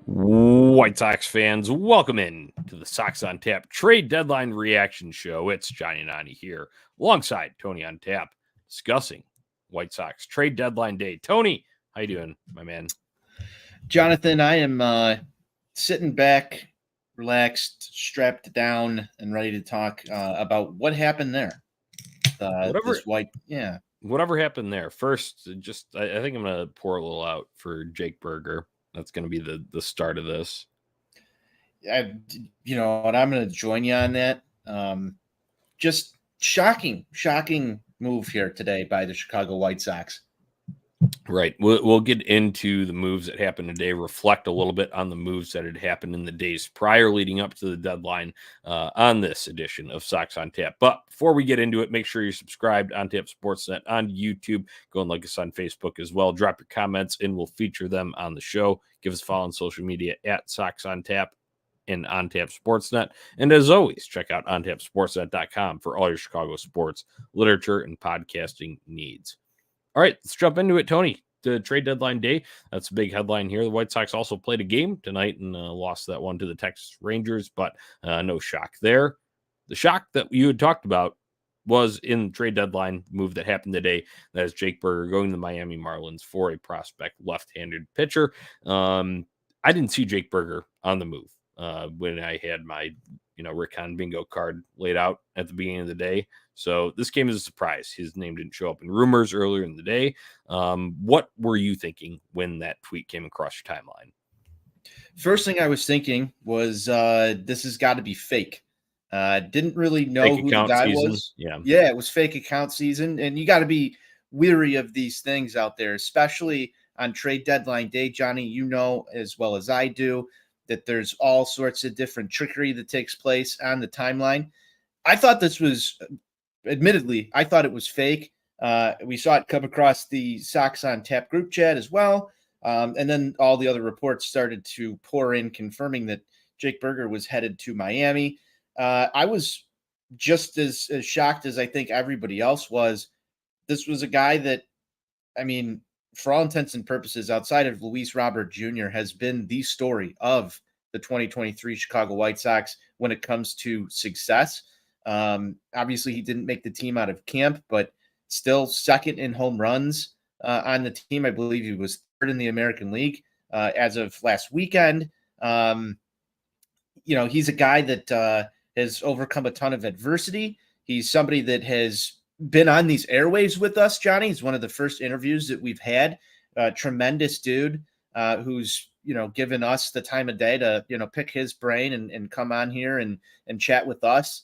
White Sox fans, welcome in to the Sox on Tap Trade Deadline Reaction Show. It's Johnny and Ani here, alongside Tony on Tap, discussing White Sox Trade Deadline Day. Tony, how you doing, my man? Jonathan, I am sitting back, relaxed, strapped down, and ready to talk about what happened there. Whatever happened there. First, I think I'm going to pour a little out for Jake Burger. That's going to be the start of this. And I'm going to join you on that. Just shocking move here today by the Chicago White Sox. Right. We'll get into the moves that happened today, reflect a little bit on the moves that had happened in the days prior leading up to the deadline on this edition of Sox on Tap. But before we get into it, make sure you're subscribed on Tap Sportsnet on YouTube. Go and like us on Facebook as well. Drop your comments and we'll feature them on the show. Give us a follow on social media at Sox on Tap and on Tap Sportsnet. And as always, check out ontapsportsnet.com for all your Chicago sports, literature, and podcasting needs. All right, let's jump into it, Tony. The trade deadline day, that's a big headline here. The White Sox also played a game tonight and lost that one to the Texas Rangers, but no shock there. The shock that you had talked about was in the trade deadline move that happened today. That is Jake Burger going to the Miami Marlins for a prospect left-handed pitcher. I didn't see Jake Burger on the move when I had my Rick Hahn bingo card laid out at the beginning of the day. So this came as a surprise. His name didn't show up in rumors earlier in the day. What were you thinking when that tweet came across your timeline? First thing I was thinking was this has got to be fake. Didn't really know who the guy was. Yeah, it was fake account season. And you got to be weary of these things out there, especially on trade deadline day. Johnny, you know as well as I do that there's all sorts of different trickery that takes place on the timeline. I thought this was, admittedly, I thought it was fake. We saw it come across the Sox on Tap group chat as well. And then all the other reports started to pour in, confirming that Jake Burger was headed to Miami. I was just as shocked as I think everybody else was. This was a guy that, I mean, for all intents and purposes, outside of Luis Robert Jr., has been the story of the 2023 Chicago White Sox when it comes to success. Obviously, he didn't make the team out of camp, but still second in home runs on the team. I believe he was third in the American League as of last weekend. He's a guy that has overcome a ton of adversity. He's somebody that has been on these airwaves with us, Johnny. He's one of the first interviews that we've had. Tremendous dude who's, given us the time of day to, pick his brain and come on here and chat with us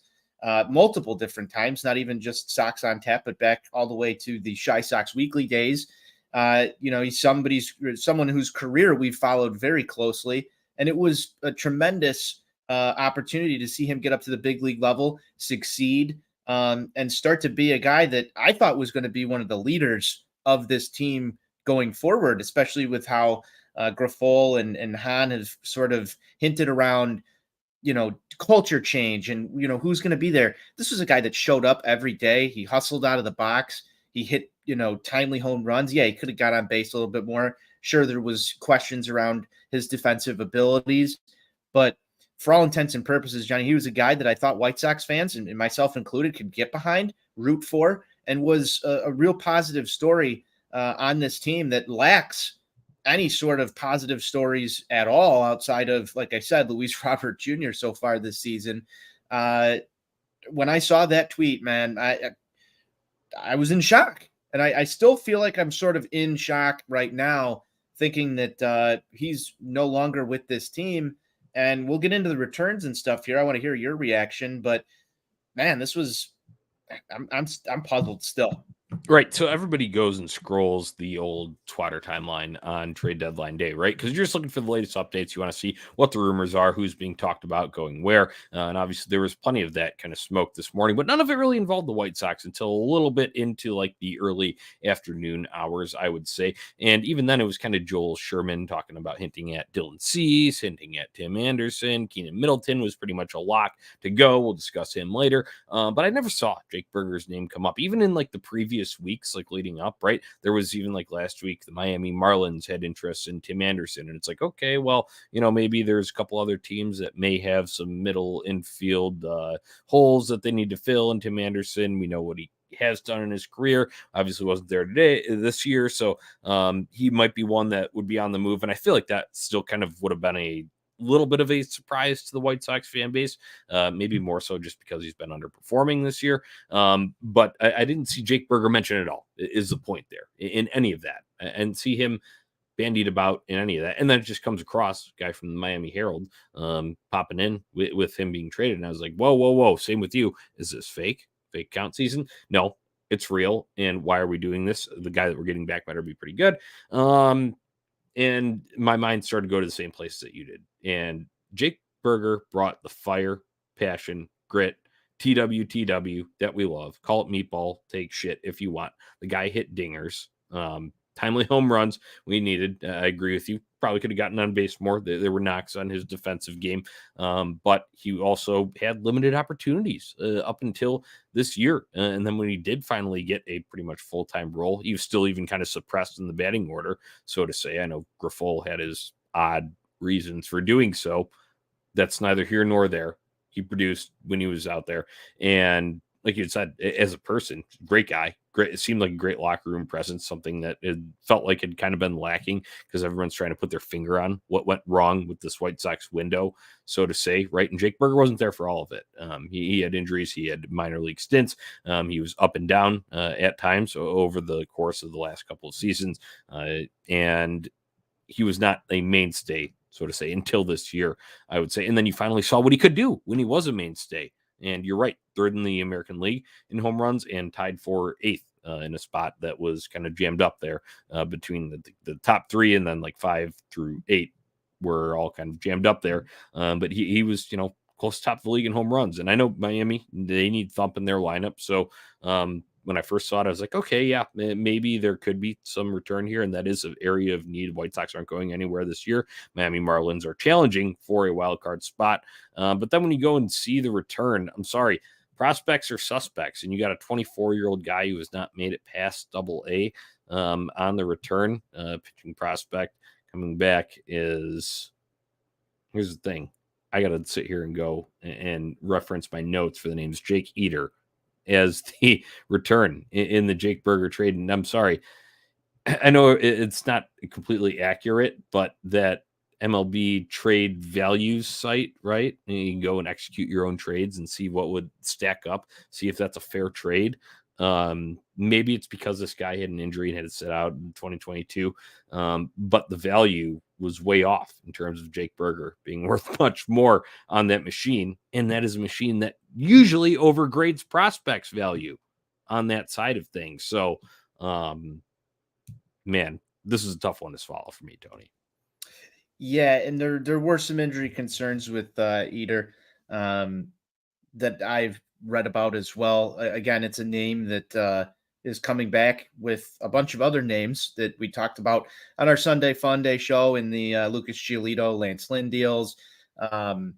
multiple different times, not even just Sox on Tap, but back all the way to the Shy Sox Weekly days. He's someone whose career we've followed very closely, and it was a tremendous opportunity to see him get up to the big league level, succeed, and start to be a guy that I thought was going to be one of the leaders of this team going forward, especially with how Grifol and Hahn have sort of hinted around, culture change and, who's going to be there. This was a guy that showed up every day. He hustled out of the box. He hit, timely home runs. Yeah, he could have got on base a little bit more. Sure, there was questions around his defensive abilities, but for all intents and purposes, Johnny, he was a guy that I thought White Sox fans, and myself included, could get behind, root for, and was a real positive story on this team that lacks any sort of positive stories at all outside of, like I said, Luis Robert Jr. so far this season. When I saw that tweet, man, I was in shock. And I still feel like I'm sort of in shock right now, thinking that he's no longer with this team. And we'll get into the returns and stuff here. I want to hear your reaction, but man, this was, I'm puzzled still. Right. So everybody goes and scrolls the old Twitter timeline on trade deadline day, right? Because you're just looking for the latest updates. You want to see what the rumors are, who's being talked about, going where. And obviously there was plenty of that kind of smoke this morning, but none of it really involved the White Sox until a little bit into like the early afternoon hours, I would say. And even then it was kind of Joel Sherman talking about hinting at Dylan Cease, hinting at Tim Anderson. Keenan Middleton was pretty much a lock to go. We'll discuss him later. But I never saw Jake Burger's name come up, even in like the previous previous weeks, like leading up, right? There was even like last week, the Miami Marlins had interest in Tim Anderson. And it's like, okay, well, maybe there's a couple other teams that may have some middle infield holes that they need to fill. And Tim Anderson, we know what he has done in his career. Obviously wasn't there this year. So he might be one that would be on the move. And I feel like that still kind of would have been a little bit of a surprise to the White Sox fan base, maybe more so just because he's been underperforming this year. But I didn't see Jake Burger mentioned at all, is the point there in any of that, and see him bandied about in any of that. And then it just comes across a guy from the Miami Herald popping in with him being traded. And I was like, whoa. Same with you. Is this fake count season? No, it's real. And why are we doing this? The guy that we're getting back better be pretty good. And my mind started to go to the same place that you did. And Jake Burger brought the fire, passion, grit, TWTW that we love. Call it meatball, take shit if you want. The guy hit dingers, timely home runs we needed. I agree with you. Probably could have gotten on base more. There were knocks on his defensive game. But he also had limited opportunities up until this year. And then when he did finally get a pretty much full-time role, he was still even kind of suppressed in the batting order, so to say. I know Grifol had his odd reasons for doing so. That's neither here nor there. He produced when he was out there. And like you said, as a person, great guy. Great. It seemed like a great locker room presence, something that it felt like had kind of been lacking because everyone's trying to put their finger on what went wrong with this White Sox window, so to say, right? And Jake Burger wasn't there for all of it. He had injuries. He had minor league stints. He was up and down at times over the course of the last couple of seasons. And he was not a mainstay, so to say, until this year, I would say. And then you finally saw what he could do when he was a mainstay. And you're right, third in the American League in home runs and tied for eighth in a spot that was kind of jammed up there between the top three, and then like 5 through 8 were all kind of jammed up there. But he was, close to top of the league in home runs. And I know Miami, they need thump in their lineup. So when I first saw it, I was like, okay, yeah, maybe there could be some return here. And that is an area of need. White Sox aren't going anywhere this year. Miami Marlins are challenging for a wild card spot. But then when you go and see the return, I'm sorry, prospects are suspects. And you got a 24-year-old guy who has not made it past AA on the return. Pitching prospect coming back is, here's the thing. I got to sit here and go and reference my notes for the names. Jake Eater as the return in the Jake Burger trade. And I'm sorry, I know it's not completely accurate, but that MLB trade values site, right? And you can go and execute your own trades and see what would stack up, see if that's a fair trade. Maybe it's because this guy had an injury and had to sit out in 2022. But the value was way off in terms of Jake Burger being worth much more on that machine. And that is a machine that usually overgrades prospects value on that side of things. So, man, this is a tough one to swallow for me, Tony. Yeah, and there were some injury concerns with Eater that I've read about as well. Again, it's a name that is coming back with a bunch of other names that we talked about on our Sunday Fun Day show in the Lucas Giolito, Lance Lynn deals. I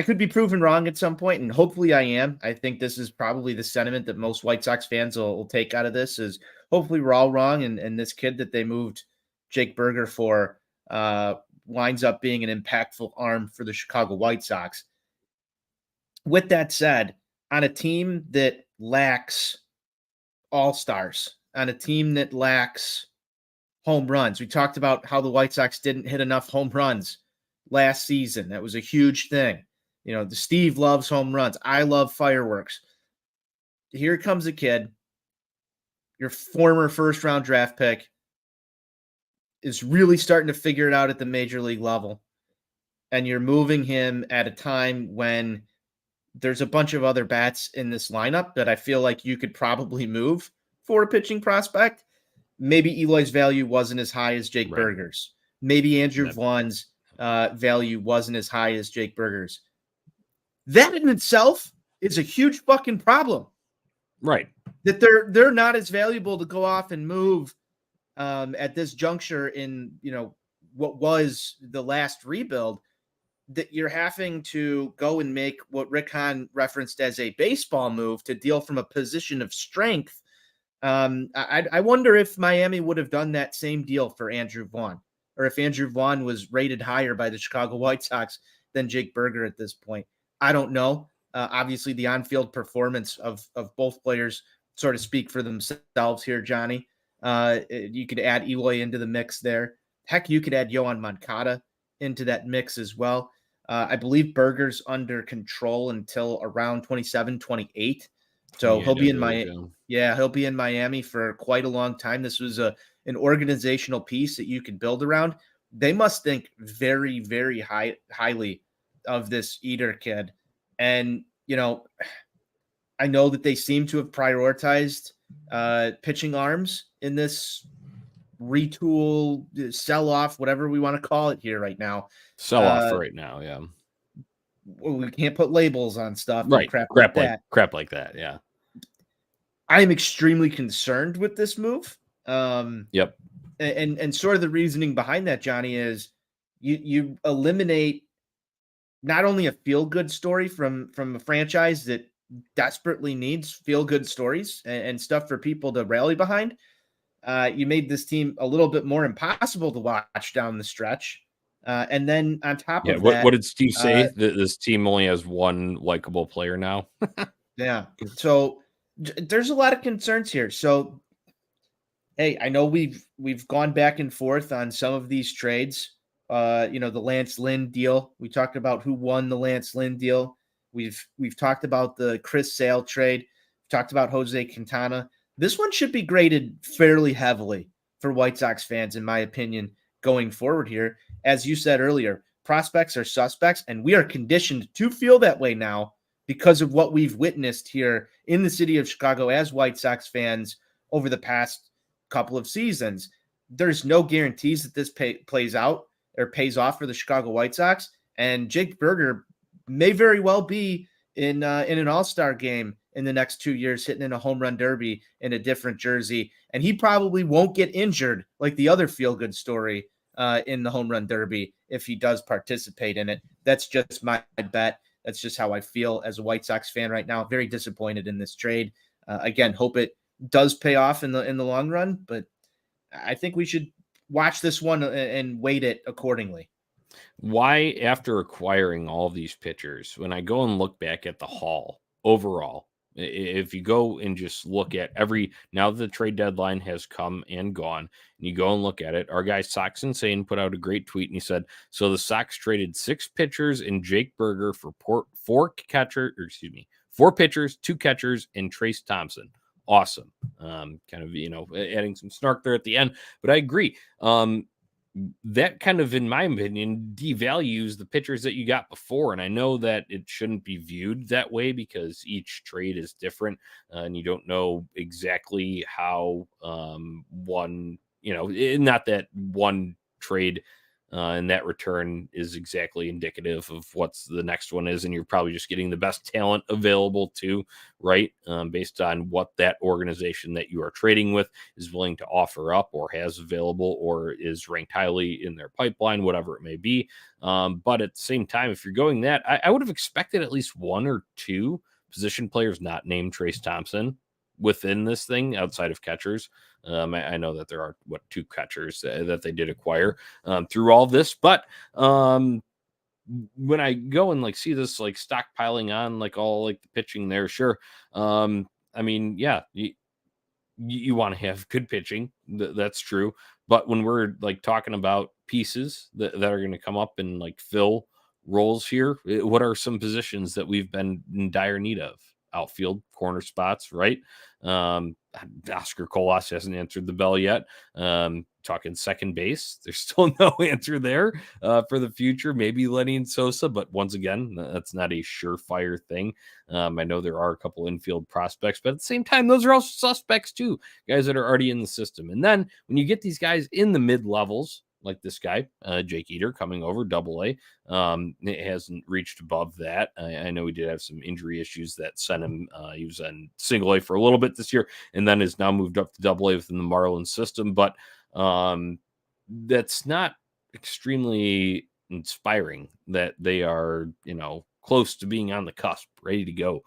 could be proven wrong at some point, and hopefully I am. I think this is probably the sentiment that most White Sox fans will take out of this is hopefully we're all wrong, and this kid that they moved Jake Burger for winds up being an impactful arm for the Chicago White Sox. With that said, on a team that lacks all-stars, on a team that lacks home runs, we talked about how the White Sox didn't hit enough home runs last season. That was a huge thing. The Steve loves home runs. I love fireworks. Here comes a kid, your former first-round draft pick, is really starting to figure it out at the major league level. And you're moving him at a time when there's a bunch of other bats in this lineup that I feel like you could probably move for a pitching prospect. Maybe Eloy's value wasn't as high as Jake Burger's. Maybe Andrew Vaughn's value wasn't as high as Jake Burger's. That in itself is a huge fucking problem. Right. That they're not as valuable to go off and move at this juncture in, what was the last rebuild. that you're having to go and make what Rick Hahn referenced as a baseball move to deal from a position of strength. I wonder if Miami would have done that same deal for Andrew Vaughn, or if Andrew Vaughn was rated higher by the Chicago White Sox than Jake Berger at this point. I don't know. Obviously, the on-field performance of both players sort of speak for themselves here, Johnny. You could add Eloy into the mix there. Heck, you could add Yohan Moncada into that mix as well. I believe Berger's under control until around 27, 28. So 28, he'll be in he'll be in Miami for quite a long time. This was an organizational piece that you could build around. They must think very, very highly of this Eater kid. And, I know that they seem to have prioritized pitching arms in this retool, sell off, whatever we want to call it here right now. Sell off right now, yeah. We can't put labels on stuff, right? Crap like that, yeah. I am extremely concerned with this move. Yep. And sort of the reasoning behind that, Johnny, is you eliminate not only a feel-good story from a franchise that desperately needs feel-good stories and stuff for people to rally behind. You made this team a little bit more impossible to watch down the stretch. And then on top of that, what did Steve say? This team only has one likable player now. Yeah. So there's a lot of concerns here. So, hey, I know we've gone back and forth on some of these trades. The Lance Lynn deal. We talked about who won the Lance Lynn deal. We've talked about the Chris Sale trade. We've talked about Jose Quintana. This one should be graded fairly heavily for White Sox fans, in my opinion, going forward here. As you said earlier, prospects are suspects, and we are conditioned to feel that way now because of what we've witnessed here in the city of Chicago as White Sox fans over the past couple of seasons. There's no guarantees that this plays out or pays off for the Chicago White Sox, and Jake Berger may very well be in an all-star game in the next 2 years, hitting in a home run derby in a different jersey. And he probably won't get injured like the other feel-good story in the home run derby if he does participate in it. That's just my bet. That's just how I feel as a White Sox fan right now. Very disappointed in this trade. Again, hope it does pay off in the long run, but I think we should watch this one and weight it accordingly. Why, after acquiring all these pitchers, when I go and look back at the haul overall, if you go and just look at now that the trade deadline has come and gone, and you go and look at it, our guy Sox Insane put out a great tweet, and he said, so the Sox traded 6 pitchers and Jake Berger for 4 pitchers, 2 catchers, and Trace Thompson. Awesome. Kind of, adding some snark there at the end, but I agree. That kind of, in my opinion, devalues the pitchers that you got before. And I know that it shouldn't be viewed that way because each trade is different and you don't know exactly how one, not that one trade and that return is exactly indicative of what's the next one is. And you're probably just getting the best talent available too, right? Based on what that organization that you are trading with is willing to offer up or has available or is ranked highly in their pipeline, whatever it may be. But at the same time, if you're going that, I would have expected at least 1 or 2 position players not named Trace Thompson within this thing outside of catchers. I know that there are 2 catchers that they did acquire through all this, but when I go and see this stockpiling on all the pitching there, sure. I mean, yeah, you want to have good pitching. That's true. But when we're talking about pieces that are going to come up and fill roles here, what are some positions that we've been in dire need of? Outfield, corner spots, right? Oscar Colas hasn't answered the bell yet. Talking second base, there's still no answer there for the future. Maybe Lenny and Sosa, but once again, that's not a surefire thing. I know there are a couple infield prospects, but at the same time, those are also suspects too, guys that are already in the system. And then when you get these guys in the mid levels, like this guy, Jake Eater, coming over AA. It hasn't reached above that. I know he did have some injury issues that sent him. He was on single A for a little bit this year and then has now moved up to AA within the Marlins system. But that's not extremely inspiring that they are, close to being on the cusp, ready to go,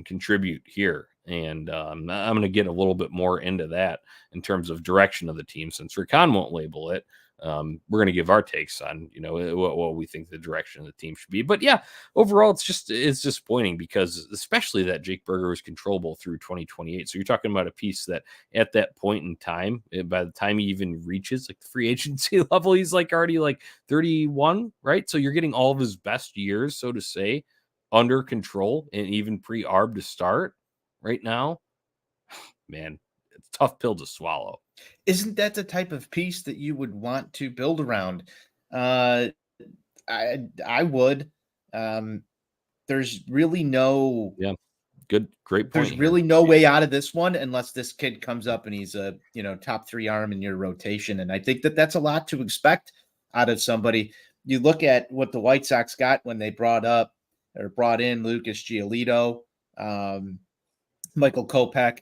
contribute here. And I'm going to get a little bit more into that in terms of direction of the team, since Rick Hahn won't label it. We're going to give our takes on, what we think the direction of the team should be. But yeah, overall, it's disappointing, because especially that Jake Burger was controllable through 2028. So you're talking about a piece that at that point in time, by the time he even reaches like the free agency level, he's like already like 31, right? So you're getting all of his best years, so to say, under control, and even pre-arb to start right now. Man, it's a tough pill to swallow. Isn't that the type of piece that you would want to build around? I would. There's really no Yeah, great point. There's here. really no way out of this one unless this kid comes up and he's a top 3 arm in your rotation, and I think that that's a lot to expect out of somebody. You look at what the White Sox got when they brought in Lucas Giolito, Michael Kopech,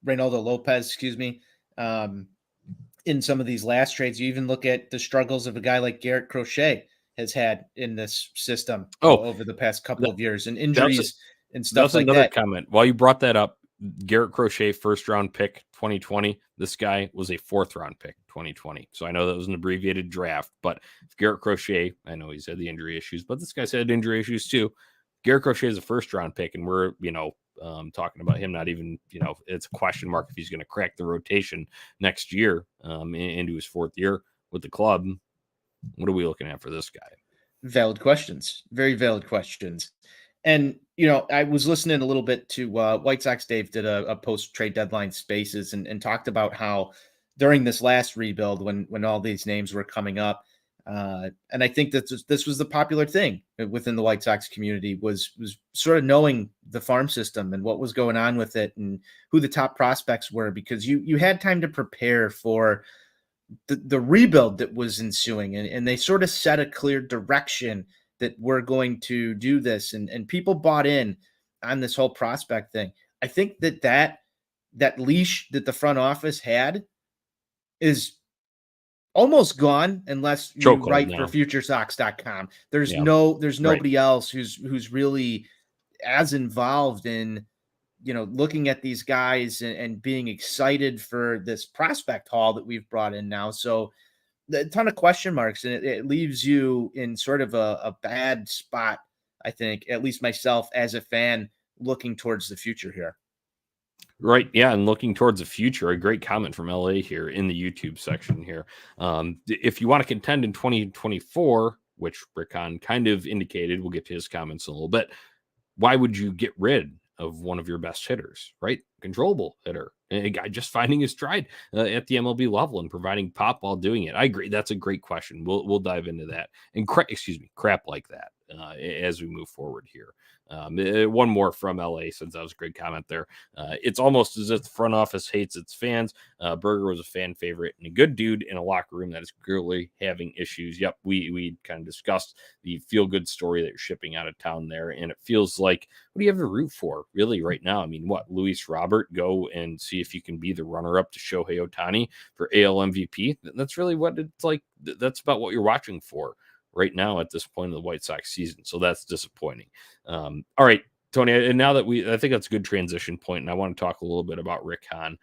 Reynaldo Lopez, excuse me. In some of these last trades, you even look at the struggles of a guy like Garrett Crochet has had in this system over the past couple of years, and injuries and stuff like that. That's another comment. While you brought that up, Garrett Crochet, first round pick 2020. This guy was a 4th round pick 2020. So I know that was an abbreviated draft, but Garrett Crochet, I know he's had the injury issues, but this guy's had injury issues too. Garrett Crochet is a 1st round pick, and we're, talking about him not even, it's a question mark if he's going to crack the rotation next year into his 4th year with the club. What are we looking at for this guy? Valid questions. Very valid questions. And, I was listening a little bit to White Sox Dave did a post-trade deadline spaces and talked about how during this last rebuild, when all these names were coming up, and I think that this was the popular thing within the White Sox community was sort of knowing the farm system and what was going on with it and who the top prospects were, because you had time to prepare for the rebuild that was ensuing, and they sort of set a clear direction that we're going to do this, and people bought in on this whole prospect thing. I think that leash that the front office had is almost gone unless you write for futuresox.com. There's nobody else who's really as involved in looking at these guys and being excited for this prospect haul that we've brought in now. So a ton of question marks, and it leaves you in sort of a bad spot, I think, at least myself as a fan looking towards the future here. Right. Yeah. And looking towards the future, a great comment from LA here in the YouTube section here. If you want to contend in 2024, which Rick Hahn kind of indicated, we'll get to his comments in a little bit. Why would you get rid of one of your best hitters, right? Controllable hitter, a guy just finding his stride at the MLB level and providing pop while doing it. I agree. That's a great question. We'll dive into that and crap like that as we move forward here. One more from LA, since that was a great comment there. It's almost as if the front office hates its fans. Berger was a fan favorite and a good dude in a locker room that is clearly having issues. Yep, we kind of discussed the feel-good story that you're shipping out of town there, and it feels like, what do you have to root for, really, right now? I mean, what, Luis Robert, go and see if you can be the runner-up to Shohei Ohtani for AL MVP? That's really what it's like. That's about what you're watching for right now at this point of the White Sox season. So that's disappointing. All right, Tony, and now that I think that's a good transition point, and I want to talk a little bit about Rick Hahn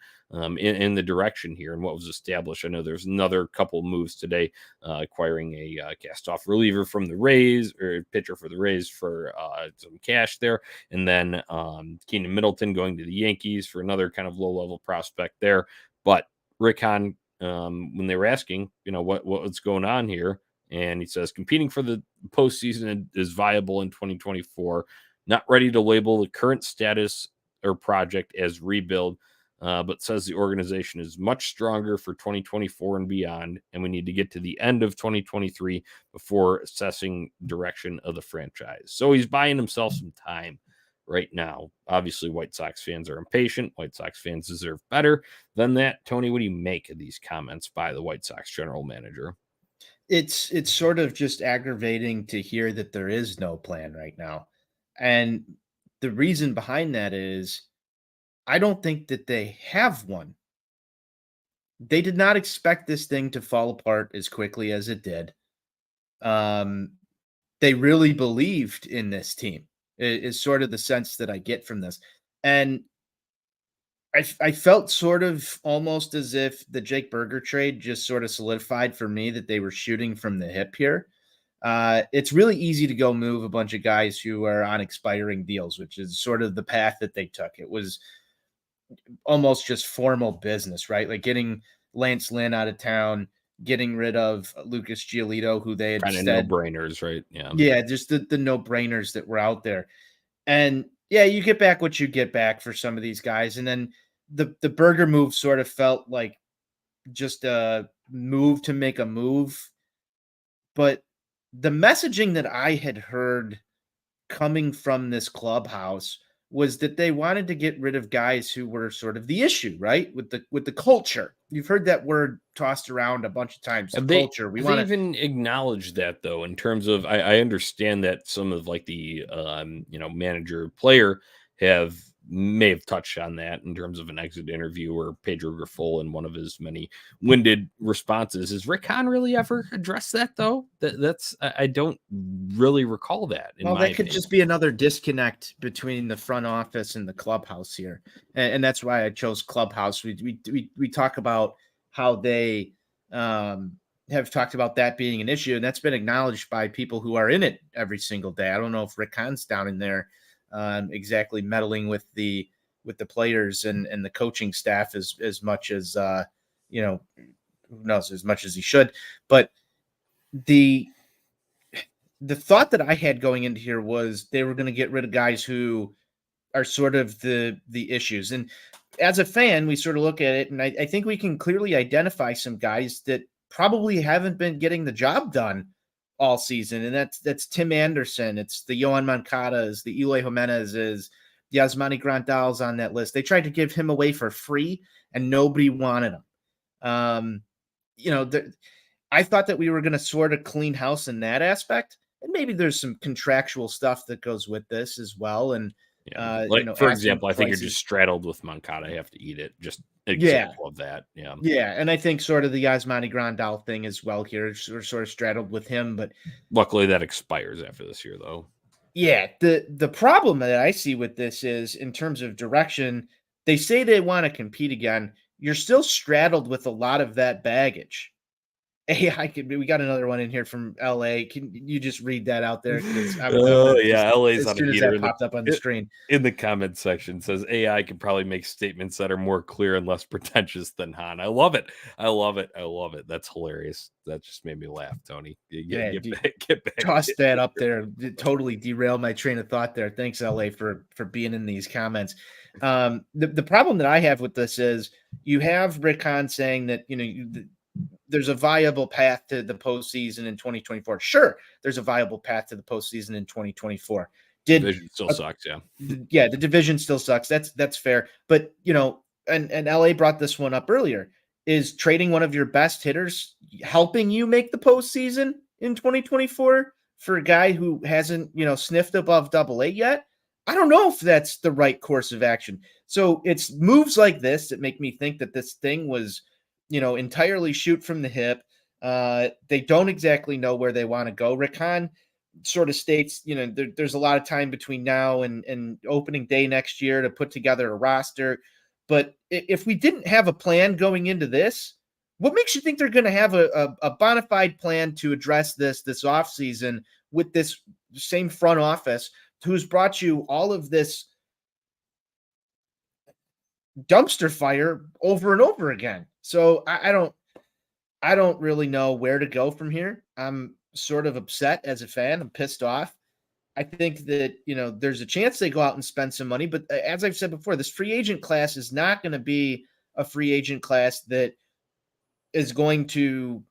in the direction here and what was established. I know there's another couple moves today, acquiring a cast-off reliever from the Rays, or pitcher for the Rays for some cash there, and then Keenan Middleton going to the Yankees for another kind of low-level prospect there. But Rick Hahn, when they were asking, what's going on here, and he says, competing for the postseason is viable in 2024. Not ready to label the current status or project as rebuild, but says the organization is much stronger for 2024 and beyond, and we need to get to the end of 2023 before assessing direction of the franchise. So he's buying himself some time right now. Obviously, White Sox fans are impatient. White Sox fans deserve better than that. Tony, what do you make of these comments by the White Sox general manager? It's sort of just aggravating to hear that there is no plan right now. And the reason behind that is I don't think that they have one. They did not expect this thing to fall apart as quickly as it did. They really believed in this team is sort of the sense that I get from this. And I felt sort of almost as if the Jake Berger trade just sort of solidified for me that they were shooting from the hip here. It's really easy to go move a bunch of guys who are on expiring deals, which is sort of the path that they took. It was almost just formal business, right? Like getting Lance Lynn out of town, getting rid of Lucas Giolito, who they had Kind of no said, brainers, right? yeah, just the no brainers that were out there. And yeah, you get back what you get back for some of these guys. And then the Burger move sort of felt like just a move to make a move. But the messaging that I had heard coming from this clubhouse was that they wanted to get rid of guys who were sort of the issue, right? With the culture. You've heard that word tossed around a bunch of times. The Have culture. We they want to. even acknowledged that though? In terms of, I understand that some of like the manager player may have touched on that in terms of an exit interview or Pedro Grifol in one of his many winded responses. Has Rick Hahn really ever addressed that though? That's I don't really recall that in Well, my that could opinion. just be another disconnect between the front office and the clubhouse here, and that's why I chose clubhouse. We talk about how they have talked about that being an issue, and that's been acknowledged by people who are in it every single day. I don't know if Rick Hahn's down in there exactly meddling with the players and the coaching staff as much as who knows, as much as he should, but the thought that I had going into here was they were going to get rid of guys who are sort of the issues. And as a fan, we sort of look at it, and I think we can clearly identify some guys that probably haven't been getting the job done all season. And that's Tim Anderson. It's the Yohan Moncadas, the Eloy Jimenez's, the Yasmani Grandal's on that list. They tried to give him away for free, and nobody wanted him. I thought that we were going to sort of clean house in that aspect. And maybe there's some contractual stuff that goes with this as well. And, for example, I think you're prices. just straddled with Moncada. Have to eat it. Just an Yeah. example of that. Yeah. Yeah. And I think sort of the Yasmani Grandal thing as well here. We're sort of straddled with him. But luckily that expires after this year, though. Yeah. The problem that I see with this is in terms of direction, they say they want to compete again. You're still straddled with a lot of that baggage. We got another one in here from LA. Can you just read that out there? LA's as on soon a as heater. that popped up on the screen. In the comment section says AI can probably make statements that are more clear and less pretentious than Han. I love it. That's hilarious. That just made me laugh, Tony. Get back. Toss that up there. It totally derailed my train of thought there. Thanks, LA, for being in these comments. The problem that I have with this is you have Rick Hahn saying that there's a viable path to the postseason in 2024. Sure, there's a viable path to the postseason in 2024. Division still sucks, yeah. Yeah, the division still sucks. That's fair. But and LA brought this one up earlier. Is trading one of your best hitters helping you make the postseason in 2024 for a guy who hasn't sniffed above AA yet? I don't know if that's the right course of action. So it's moves like this that make me think that this thing was entirely shoot from the hip. They don't exactly know where they want to go. Rick Hahn sort of states, there's a lot of time between now and opening day next year to put together a roster. But if we didn't have a plan going into this, what makes you think they're going to have a bona fide plan to address this offseason with this same front office who's brought you all of this dumpster fire over and over again? So I don't really know where to go from here. I'm sort of upset as a fan. I'm pissed off. I think that, there's a chance they go out and spend some money, but as I've said before, this free agent class is not going to be a free agent class that is going to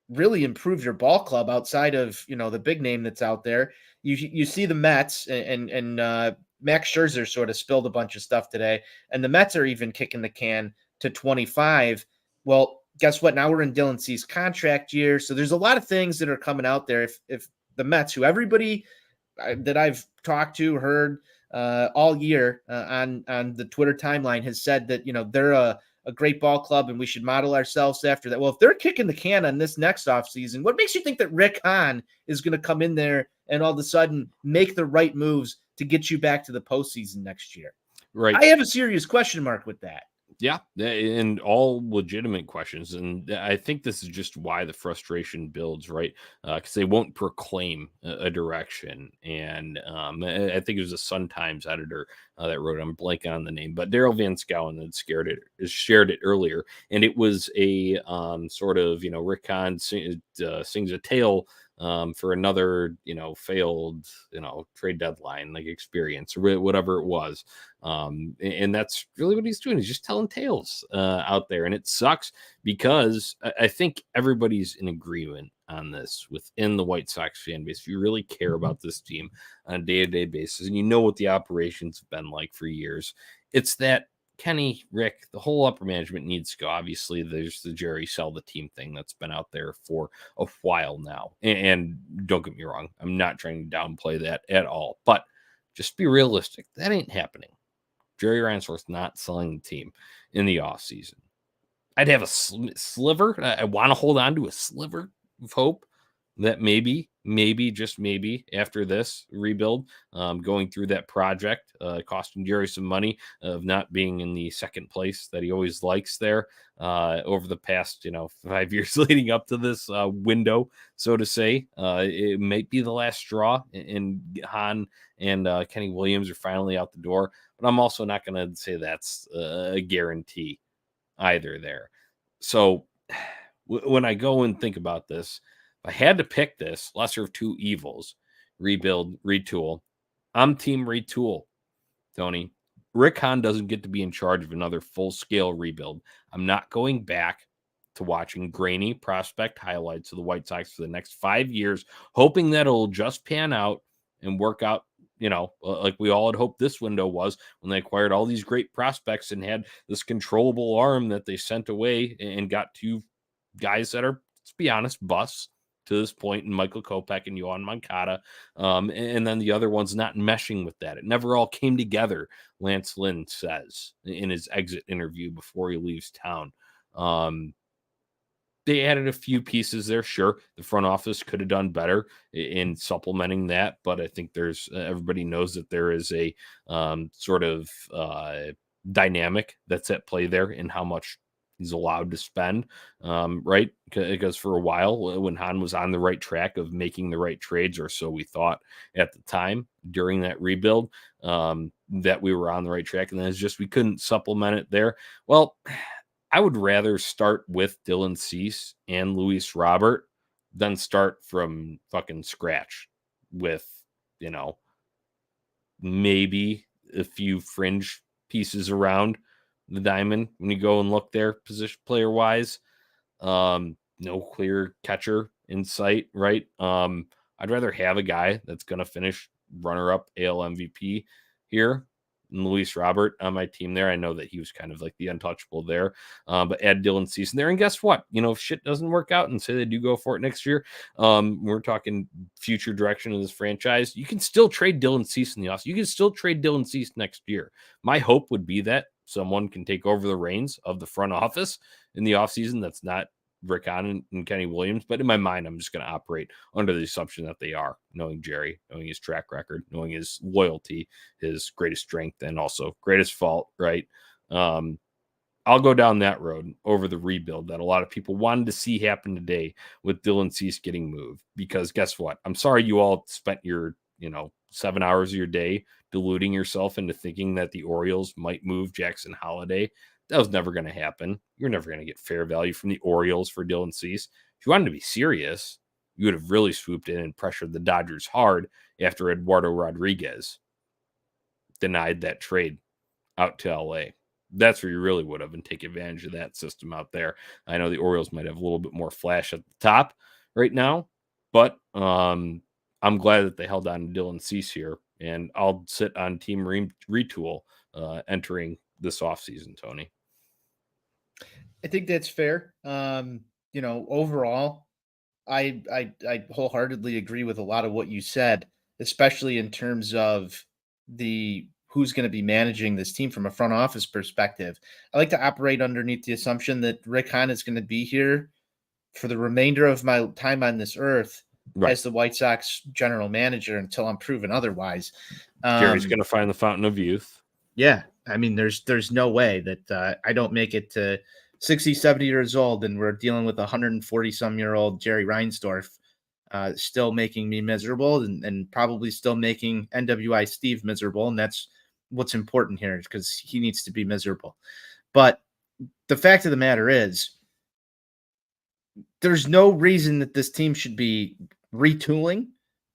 really improve your ball club outside of, the big name that's out there. You see the Mets and Max Scherzer sort of spilled a bunch of stuff today, and the Mets are even kicking the can to 25. Well, guess what? Now we're in Dylan Cease's contract year. So there's a lot of things that are coming out there. If the Mets, who everybody that I've talked to, heard all year on the Twitter timeline has said that, they're a a great ball club and we should model ourselves after that. Well, if they're kicking the can on this next offseason, what makes you think that Rick Hahn is going to come in there and all of a sudden make the right moves to get you back to the postseason next year? Right. I have a serious question mark with that. Yeah, and all legitimate questions. And I think this is just why the frustration builds, right? Because they won't proclaim a direction. And I think it was a Sun Times editor that wrote it. I'm blanking on the name, but Daryl Van Schouwen had shared it earlier. And it was a sort of, Rick Hahn sings a tale for another, failed, trade deadline like experience or whatever it was. And that's really what he's doing. He's just telling tales out there. And it sucks because I think everybody's in agreement on this within the White Sox fan base. If you really care about this team on a day-to-day basis and you know what the operations have been like for years, it's that Kenny, Rick, the whole upper management needs to go. Obviously, there's the Jerry sell the team thing that's been out there for a while now. And don't get me wrong, I'm not trying to downplay that at all. But just be realistic. That ain't happening. Jerry Reinsworth's not selling the team in the offseason. I'd have a sliver. I want to hold on to a sliver of hope that maybe, just maybe after this rebuild, going through that project, costing Jerry some money of not being in the second place that he always likes there over the past, 5 years leading up to this window, so to say. It might be the last straw, and Hahn and Kenny Williams are finally out the door. But I'm also not going to say that's a guarantee either there. So when I go and think about this, if I had to pick this lesser of two evils, rebuild, retool, I'm team retool, Tony. Rick Hahn doesn't get to be in charge of another full-scale rebuild. I'm not going back to watching grainy prospect highlights of the White Sox for the next 5 years, hoping that it'll just pan out and work out, like we all had hoped this window was when they acquired all these great prospects and had this controllable arm that they sent away and got two guys that are, let's be honest, busts to this point in Michael Kopech and Yohan Moncada. And then the other one's not meshing with that. It never all came together, Lance Lynn says in his exit interview before he leaves town. They added a few pieces there. Sure, the front office could have done better in supplementing that, but I think there's everybody knows that there is a sort of dynamic that's at play there in how much he's allowed to spend, right? Because for a while, when Hahn was on the right track of making the right trades, or so we thought at the time during that rebuild, that we were on the right track, and then it's just we couldn't supplement it there. Well, I would rather start with Dylan Cease and Luis Robert than start from fucking scratch with, maybe a few fringe pieces around the diamond when you go and look there position player wise. No clear catcher in sight, right? I'd rather have a guy that's going to finish runner-up AL MVP here and Luis Robert on my team there. I know that he was kind of like the untouchable there, but add Dylan Cease there. And guess what? If shit doesn't work out and say they do go for it next year, we're talking future direction of this franchise. You can still trade Dylan Cease in the offseason. You can still trade Dylan Cease next year. My hope would be that someone can take over the reins of the front office in the offseason. That's not Rick Hahn and Kenny Williams, but in my mind, I'm just going to operate under the assumption that they are, knowing Jerry, knowing his track record, knowing his loyalty, his greatest strength, and also greatest fault, right? I'll go down that road over the rebuild that a lot of people wanted to see happen today with Dylan Cease getting moved, because guess what? I'm sorry you all spent your, 7 hours of your day deluding yourself into thinking that the Orioles might move Jackson Holliday. That was never going to happen. You're never going to get fair value from the Orioles for Dylan Cease. If you wanted to be serious, you would have really swooped in and pressured the Dodgers hard after Eduardo Rodriguez denied that trade out to LA. That's where you really would have, and take advantage of that system out there. I know the Orioles might have a little bit more flash at the top right now, but I'm glad that they held on to Dylan Cease here, and I'll sit on team retool entering this offseason, Tony. I think that's fair. Overall, I wholeheartedly agree with a lot of what you said, especially in terms of the who's going to be managing this team from a front office perspective. I like to operate underneath the assumption that Rick Hahn is going to be here for the remainder of my time on this earth Right. as the White Sox general manager until I'm proven otherwise. Jerry's going to find the fountain of youth. Yeah. I mean, there's no way that I don't make it to 60, 70 years old and we're dealing with 140-some-year-old Jerry Reinsdorf still making me miserable and probably still making NWI Steve miserable. And that's what's important here, because he needs to be miserable. But the fact of the matter is, there's no reason that this team should be retooling.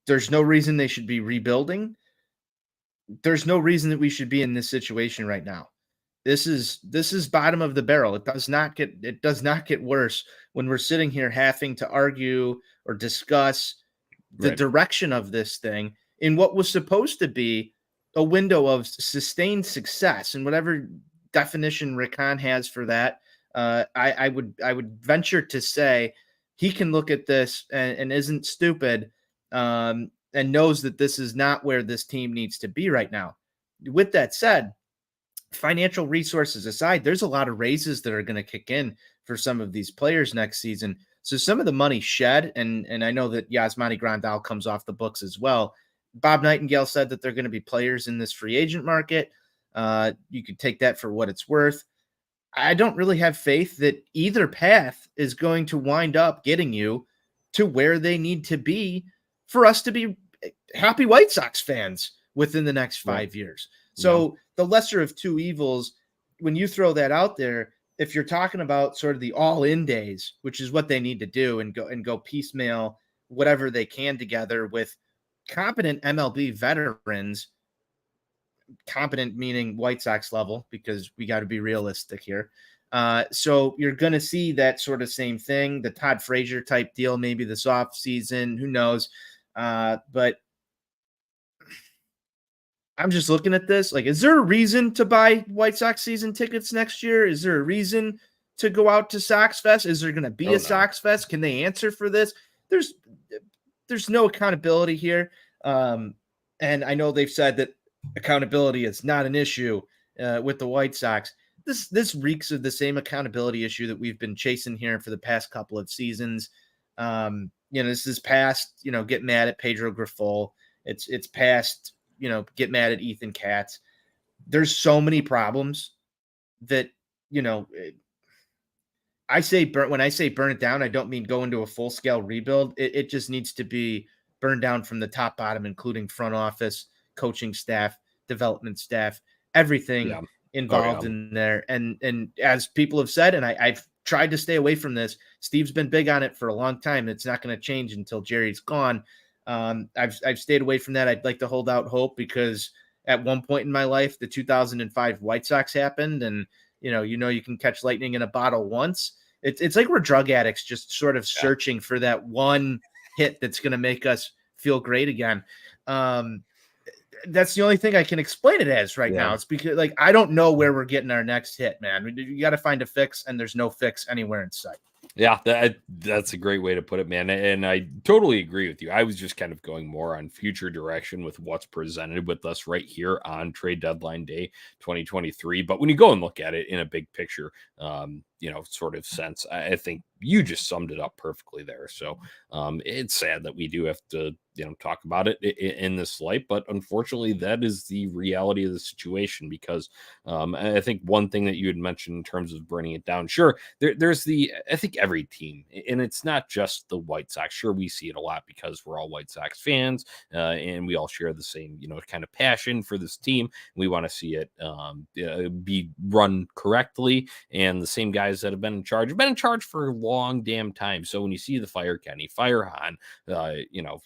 There's no reason they should be rebuilding. There's no reason that we should be in this situation right now. This is bottom of the barrel. It does not get worse when we're sitting here having to argue or discuss the direction of this thing in what was supposed to be a window of sustained success, and whatever definition Rick Hahn has for that. I would venture to say he can look at this and isn't stupid, and knows that this is not where this team needs to be right now. With that said, financial resources aside, there's a lot of raises that are going to kick in for some of these players next season. So some of the money shed, and I know that Yasmani Grandal comes off the books as well. Bob Nightingale said that they're going to be players in this free agent market. You could take that for what it's worth. I don't really have faith that either path is going to wind up getting you to where they need to be for us to be happy White Sox fans within the next 5 years. So the lesser of two evils, when you throw that out there, if you're talking about sort of the all-in days, which is what they need to do and go piecemeal whatever they can together with competent MLB veterans, competent meaning White Sox level, because we got to be realistic here. So you're going to see that sort of same thing, the Todd Frazier type deal, maybe this off season, who knows? But I'm just looking at this. Like, is there a reason to buy White Sox season tickets next year? Is there a reason to go out to Sox Fest? Is there going to be a Sox Fest? Can they answer for this? There's no accountability here. And I know they've said that accountability is not an issue with the White Sox. This reeks of the same accountability issue that we've been chasing here for the past couple of seasons. This is past, get mad at Pedro Grifol. It's past, get mad at Ethan Katz. There's so many problems that, I say when I say burn it down, I don't mean go into a full scale rebuild. It just needs to be burned down from the top bottom, including front office, coaching staff, development staff, everything involved in there. And as people have said, and I've tried to stay away from this, Steve's been big on it for a long time. It's not going to change until Jerry's gone. I've stayed away from that. I'd like to hold out hope, because at one point in my life, the 2005 White Sox happened, and you can catch lightning in a bottle once. It's like we're drug addicts, just sort of searching for that one hit that's going to make us feel great again. That's the only thing I can explain it as right now. It's because, I don't know where we're getting our next hit, man. You got to find a fix, and there's no fix anywhere in sight. Yeah, that's a great way to put it, man. And I totally agree with you. I was just kind of going more on future direction with what's presented with us right here on trade deadline day 2023. But when you go and look at it in a big picture, sort of sense, I think you just summed it up perfectly there. So it's sad that we do have to, talk about it in this light, but unfortunately that is the reality of the situation, because I think one thing that you had mentioned in terms of burning it down, sure, there's I think every team, and it's not just the White Sox. Sure, we see it a lot because we're all White Sox fans, and we all share the same, kind of passion for this team. We want to see it be run correctly, and the same guys that have been in charge for a long damn time. So when you see the fire Kenny, fire Hahn,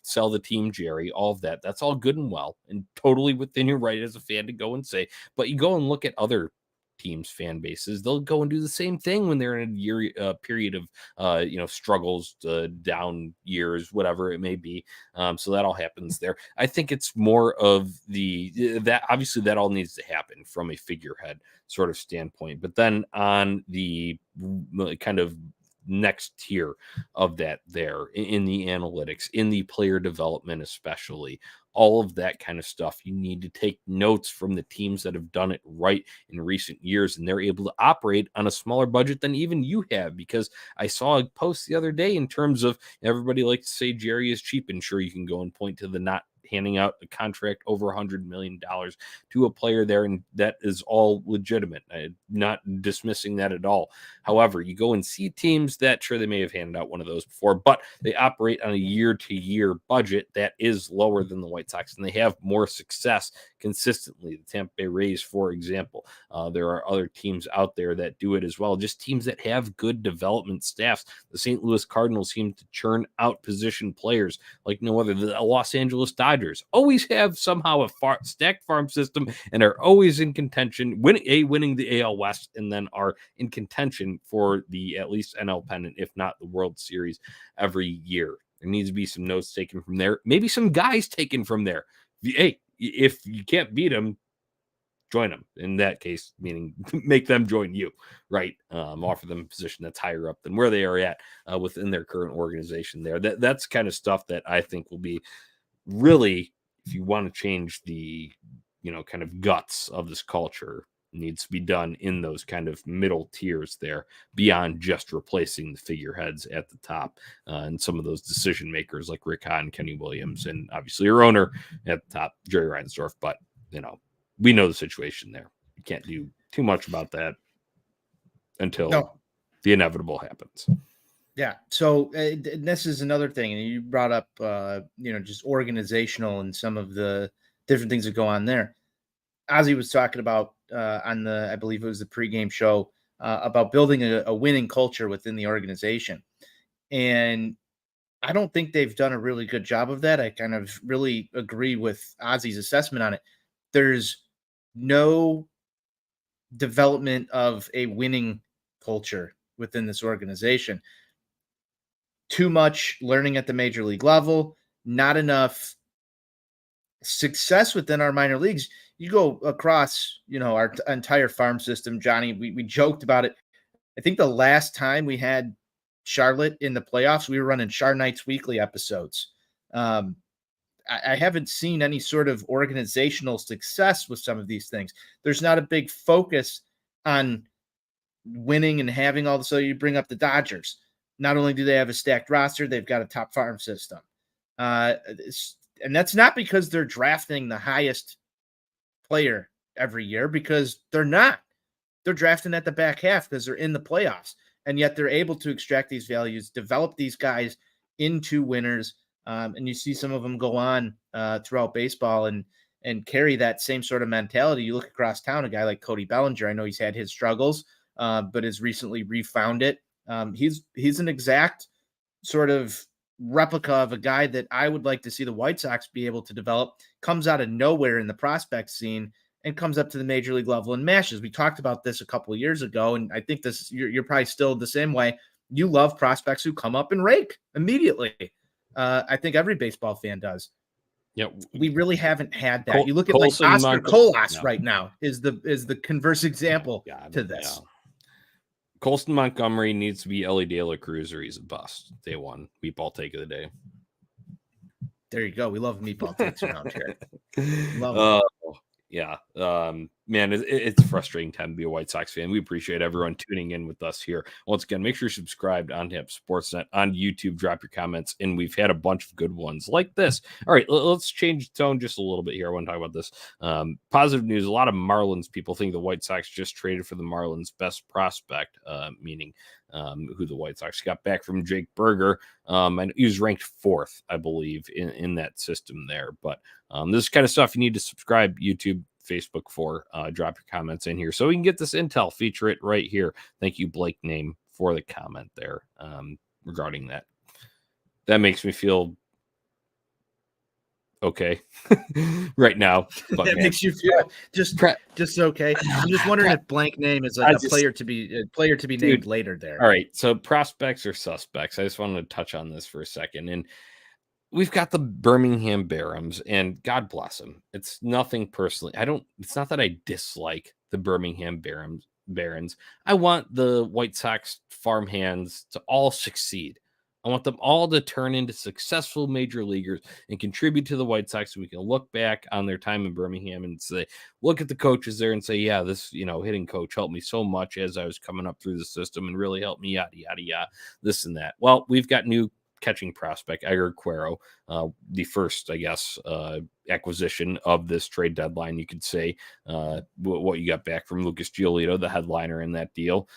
sell the team Jerry, all of that, that's all good and well and totally within your right as a fan to go and say. But you go and look at other teams' fan bases, they'll go and do the same thing when they're in a year period of struggles, down years, whatever it may be. So that all happens there. I think it's more of that obviously that all needs to happen from a figurehead sort of standpoint, but then on the kind of next tier of that there in the analytics, in the player development, especially all of that kind of stuff. You need to take notes from the teams that have done it right in recent years, and they're able to operate on a smaller budget than even you have. Because I saw a post the other day in terms of everybody likes to say Jerry is cheap, and sure, you can go and point to the not handing out a contract over $100 million to a player there, and that is all legitimate. I'm not dismissing that at all. However, you go and see teams that, sure, they may have handed out one of those before, but they operate on a year-to-year budget that is lower than the White Sox, and they have more success consistently. The Tampa Bay Rays, for example. There are other teams out there that do it as well, just teams that have good development staffs. The St. Louis Cardinals seem to churn out position players like no other. The Los Angeles Dodgers always have somehow a stacked farm system and are always in contention, winning the AL West, and then are in contention for the at least NL pennant, if not the World Series, every year. There needs to be some notes taken from there, maybe some guys taken from there. Hey, if you can't beat them, join them. In that case, meaning make them join you, right? Offer them a position that's higher up than where they are at within their current organization there. That's kind of stuff that I think will be really, if you want to change the, kind of guts of this culture, needs to be done in those kind of middle tiers there, beyond just replacing the figureheads at the top and some of those decision makers like Rick Hahn, Kenny Williams, and obviously your owner at the top, Jerry Reinsdorf. But, we know the situation there. You can't do too much about that until the inevitable happens. Yeah. So this is another thing. And you brought up, just organizational and some of the different things that go on there. Ozzy was talking about on I believe it was the pregame show about building a winning culture within the organization. And I don't think they've done a really good job of that. I kind of really agree with Ozzy's assessment on it. There's no development of a winning culture within this organization. Too much learning at the major league level, not enough success within our minor leagues. You go across, our entire farm system, Johnny, we joked about it. I think the last time we had Charlotte in the playoffs, we were running Char Nights Weekly episodes. I haven't seen any sort of organizational success with some of these things. There's not a big focus on winning and having all the, so you bring up the Dodgers. Not only do they have a stacked roster, they've got a top farm system. And that's not because they're drafting the highest player every year, because they're not. They're drafting at the back half because they're in the playoffs. And yet they're able to extract these values, develop these guys into winners. And you see some of them go on throughout baseball and carry that same sort of mentality. You look across town, a guy like Cody Bellinger, I know he's had his struggles, but has recently refound it. He's an exact sort of replica of a guy that I would like to see the White Sox be able to develop. Comes out of nowhere in the prospect scene and comes up to the major league level and mashes. We talked about this a couple of years ago, and I think you're probably still the same way. You love prospects who come up and rake immediately. I think every baseball fan does. Yeah, we really haven't had that. You look at like Oscar Colas right now is the converse example to this. Yeah. Colston Montgomery needs to be Ellie De La Cruz, or he's a bust. Day one, meatball take of the day. There you go. We love meatball takes around here. Love yeah. Man, it's a frustrating time to be a White Sox fan. We appreciate everyone tuning in with us here. Once again, make sure you're subscribed on Tap Sportsnet on YouTube. Drop your comments, and we've had a bunch of good ones like this. All right, let's change tone just a little bit here. I want to talk about this. Positive news. A lot of Marlins people think the White Sox just traded for the Marlins' best prospect, meaning who the White Sox got back from Jake Berger. And he was ranked 4th, I believe, in that system there. But this kind of stuff you need to subscribe YouTube, Facebook for. Drop your comments in here so we can get this intel, feature it right here. Thank you, Blake Name, for the comment there regarding that. That makes me feel okay right now. But that makes you feel just okay. I'm just wondering if Blank Name is like a player to be named later there. All right, so prospects or suspects. I just wanted to touch on this for a second. And we've got the Birmingham Barons, and God bless them. It's nothing personally. It's not that I dislike the Birmingham Barons. I want the White Sox farmhands to all succeed. I want them all to turn into successful major leaguers and contribute to the White Sox so we can look back on their time in Birmingham and say, look at the coaches there and say, yeah, this, hitting coach helped me so much as I was coming up through the system and really helped me, yada, yada, yada, this and that. Well, we've got new catching prospect, Edgar Cuero, the first, I guess, acquisition of this trade deadline, you could say, what you got back from Lucas Giolito, the headliner in that deal,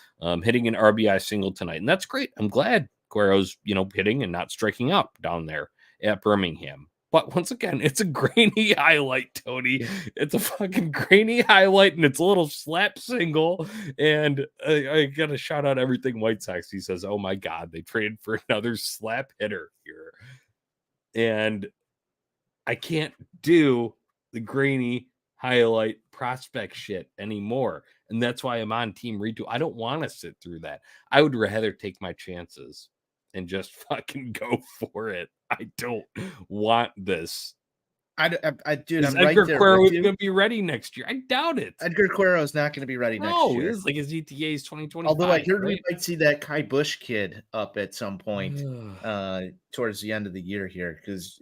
hitting an RBI single tonight. And that's great. I'm glad Cuero's, hitting and not striking out down there at Birmingham. But once again, it's a grainy highlight, Tony. It's a fucking grainy highlight, and it's a little slap single. And I got to shout out everything White Sox. He says, oh my God, they traded for another slap hitter here. And I can't do the grainy highlight prospect shit anymore. And that's why I'm on Team Retool. I don't want to sit through that. I would rather take my chances and just fucking go for it. I don't want this. Dude, I'm Edgar right there Cuero with is you. going to be ready next year. I doubt it. Edgar Cuero is not going to be ready next year. No, it's like his ETA's 2025. Although I heard we might see that Kai Busch kid up at some point towards the end of the year here, because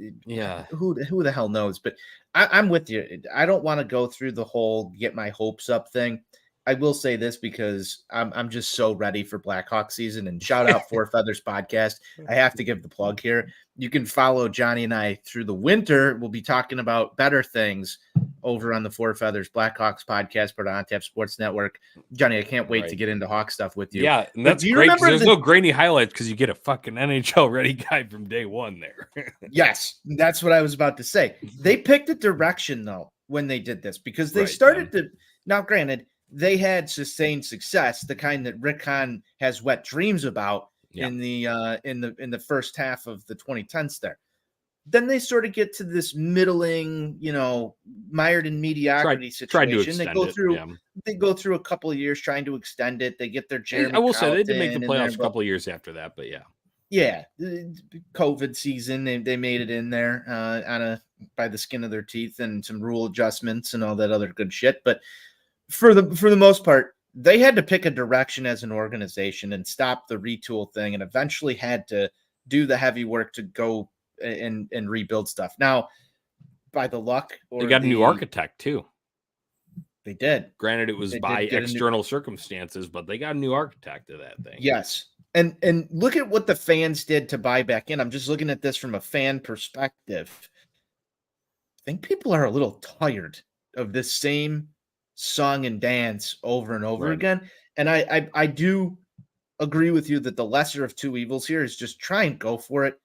who the hell knows? But I'm with you. I don't want to go through the whole get my hopes up thing. I will say this because I'm just so ready for Blackhawk season, and shout out Four Feathers podcast. I have to give the plug here. You can follow Johnny and I through the winter. We'll be talking about better things over on the Four Feathers Blackhawks podcast, part of OnTap Sports Network. Johnny, I can't wait to get into Hawk stuff with you. Yeah, and that's great. There's no grainy highlights because you get a fucking NHL ready guy from day one there. Yes, that's what I was about to say. They picked a direction though when they did this, because they started to. Now, granted, they had sustained success, the kind that Rick Hahn has wet dreams about in the first half of the 2010s there. Then they sort of get to this middling, mired in mediocrity situation. They go through a couple of years trying to extend it. They get their Jeremy. I will say they did make the playoffs a couple of years after that, but yeah. Yeah, COVID season, they made it in there by the skin of their teeth and some rule adjustments and all that other good shit. But for the most part, they had to pick a direction as an organization and stop the retool thing, and eventually had to do the heavy work to go and rebuild stuff. Now, by the luck, they got a new architect too. They did. Granted, it was by external circumstances, but they got a new architect of that thing. Yes. And look at what the fans did to buy back in. I'm just looking at this from a fan perspective. I think people are a little tired of this same song and dance over and over again. And I do agree with you that the lesser of two evils here is just try and go for it.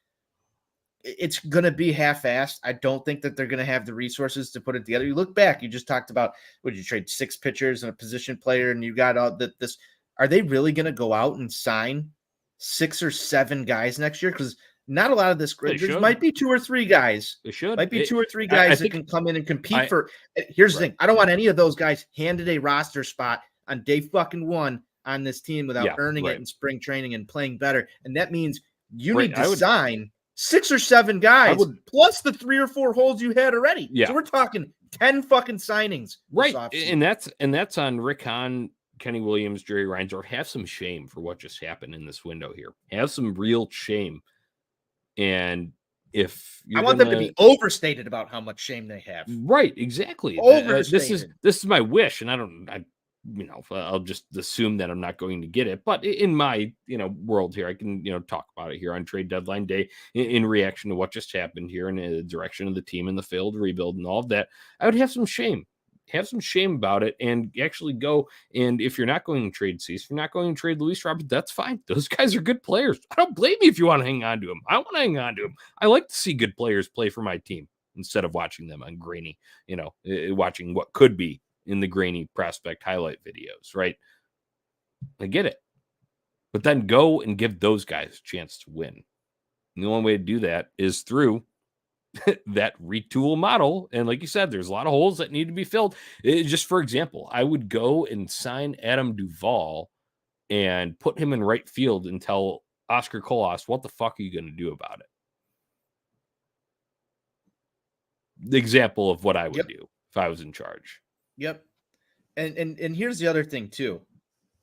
It's going to be half-assed. I don't think that they're going to have the resources to put it together. You look back, you just talked about, would you trade 6 pitchers and a position player, and you got all this. Are they really going to go out and sign 6 or 7 guys next year? Because not a lot of this grid. There might be 2 or 3 guys. They should. Might be 2 or 3 guys that can come in and compete for. Here's the thing. I don't want any of those guys handed a roster spot on day fucking 1 on this team without earning it in spring training and playing better. And that means you need to sign 6 or 7 guys plus the 3 or 4 holes you had already. Yeah. So we're talking 10 fucking signings. Right. And that's on Rick Hahn, Kenny Williams, Jerry Reinsdorf. Have some shame for what just happened in this window here. Have some real shame. And if I want them to be overstated about how much shame they have. Right, exactly. Overstated. This is my wish, and I'll just assume that I'm not going to get it. But in my world here, I can talk about it here on trade deadline day in reaction to what just happened here in the direction of the team and the failed rebuild and all of that. I would have some shame. Have some shame about it and actually go. And if you're not going to trade Cease, if you're not going to trade Luis Robert, that's fine. Those guys are good players. I don't blame you if you want to hang on to them. I want to hang on to them. I like to see good players play for my team instead of watching them on grainy, watching what could be in the grainy prospect highlight videos, right? I get it. But then go and give those guys a chance to win. And the only way to do that is through that retool model. And like you said, there's a lot of holes that need to be filled. Just for example, I would go and sign Adam Duvall and put him in right field and tell Oscar Colas, what the fuck are you going to do about it? The example of what I would do if I was in charge. Yep. And here's the other thing too.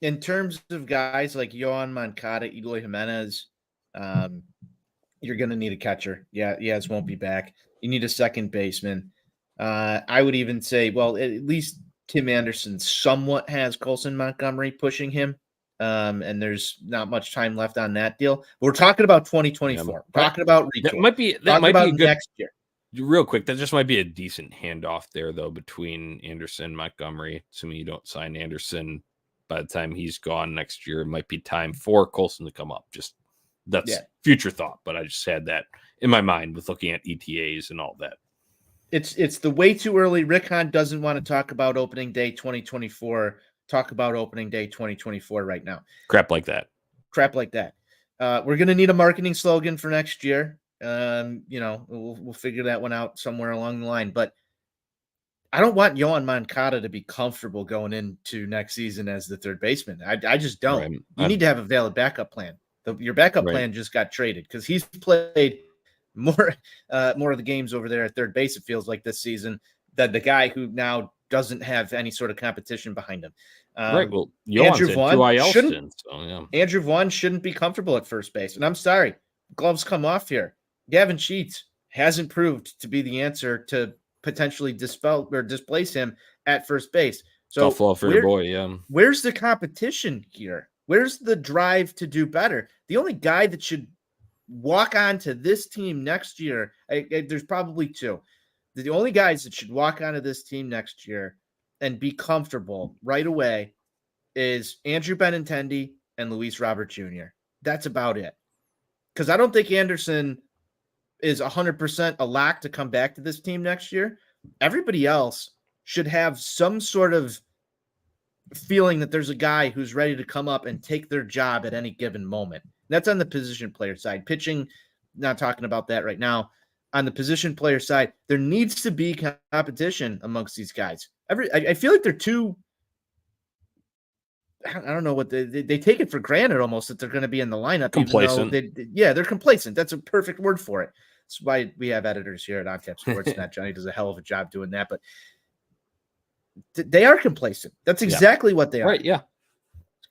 in terms of guys like Yohan Moncada, Eloy Jimenez, you're going to need a catcher. Yeah, Yaz won't be back. You need a second baseman. I would even say, well, at least Tim Anderson somewhat has Colson Montgomery pushing him. And there's not much time left on that deal. We're talking about 2024. Yeah. Talking about retool. That might be a good next year. Real quick, that just might be a decent handoff there, though, between Anderson and Montgomery. Assuming you don't sign Anderson by the time he's gone next year, it might be time for Colson to come up. Just that's future thought, but I just had that in my mind with looking at ETAs and all that. It's the way too early. Rick Hahn doesn't want to talk about opening day 2024. Talk about opening day 2024 right now. Crap like that. We're going to need a marketing slogan for next year. We'll figure that one out somewhere along the line. But I don't want Yohan Moncada to be comfortable going into next season as the third baseman. I just don't. Right. You need to have a valid backup plan. Your backup plan just got traded because he's played more of the games over there at third base, it feels like, this season, than the guy who now doesn't have any sort of competition behind him. Right. Well, Andrew Vaughn shouldn't be comfortable at first base. And I'm sorry, gloves come off here. Gavin Sheets hasn't proved to be the answer to potentially dispel or displace him at first base. So tough love for your boy. Yeah. Where's the competition here? Where's the drive to do better? The only guy that should walk onto this team next year, there's probably two. The only guys that should walk onto this team next year and be comfortable right away is Andrew Benintendi and Luis Robert Jr. That's about it. Because I don't think Anderson is 100% a lock to come back to this team next year. Everybody else should have some sort of feeling that there's a guy who's ready to come up and take their job at any given moment. That's on the position player side. Pitching, not talking about that right now. On the position player side, there needs to be competition amongst these guys. I feel like they're too, I don't know what they take it for granted almost that they're going to be in the lineup. Complacent. They're complacent. That's a perfect word for it. That's why we have editors here at OnTap Sportsnet. Johnny does a hell of a job doing that, but they are complacent. That's exactly what they are. Right. Yeah.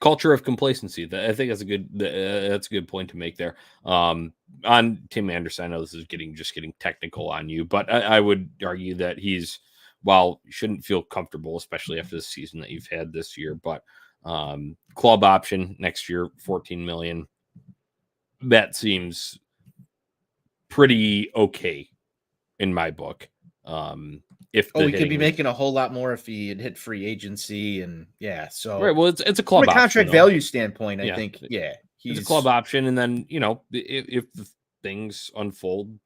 Culture of complacency. I think that's a good point to make there. On Tim Anderson, I know this is getting technical on you, but I would argue that while you shouldn't feel comfortable, especially after the season that you've had this year, but club option next year, $14 million. That seems pretty okay in my book. He could be making a whole lot more if he had hit free agency, and so right. Well, it's a club from a contract value standpoint. I think he's a club option, and then if the things unfold,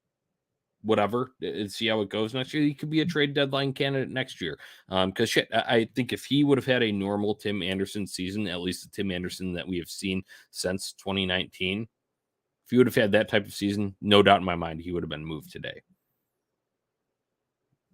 whatever, see how it goes next year. He could be a trade deadline candidate next year. Because I think if he would have had a normal Tim Anderson season, at least the Tim Anderson that we have seen since 2019, if he would have had that type of season, no doubt in my mind, he would have been moved today.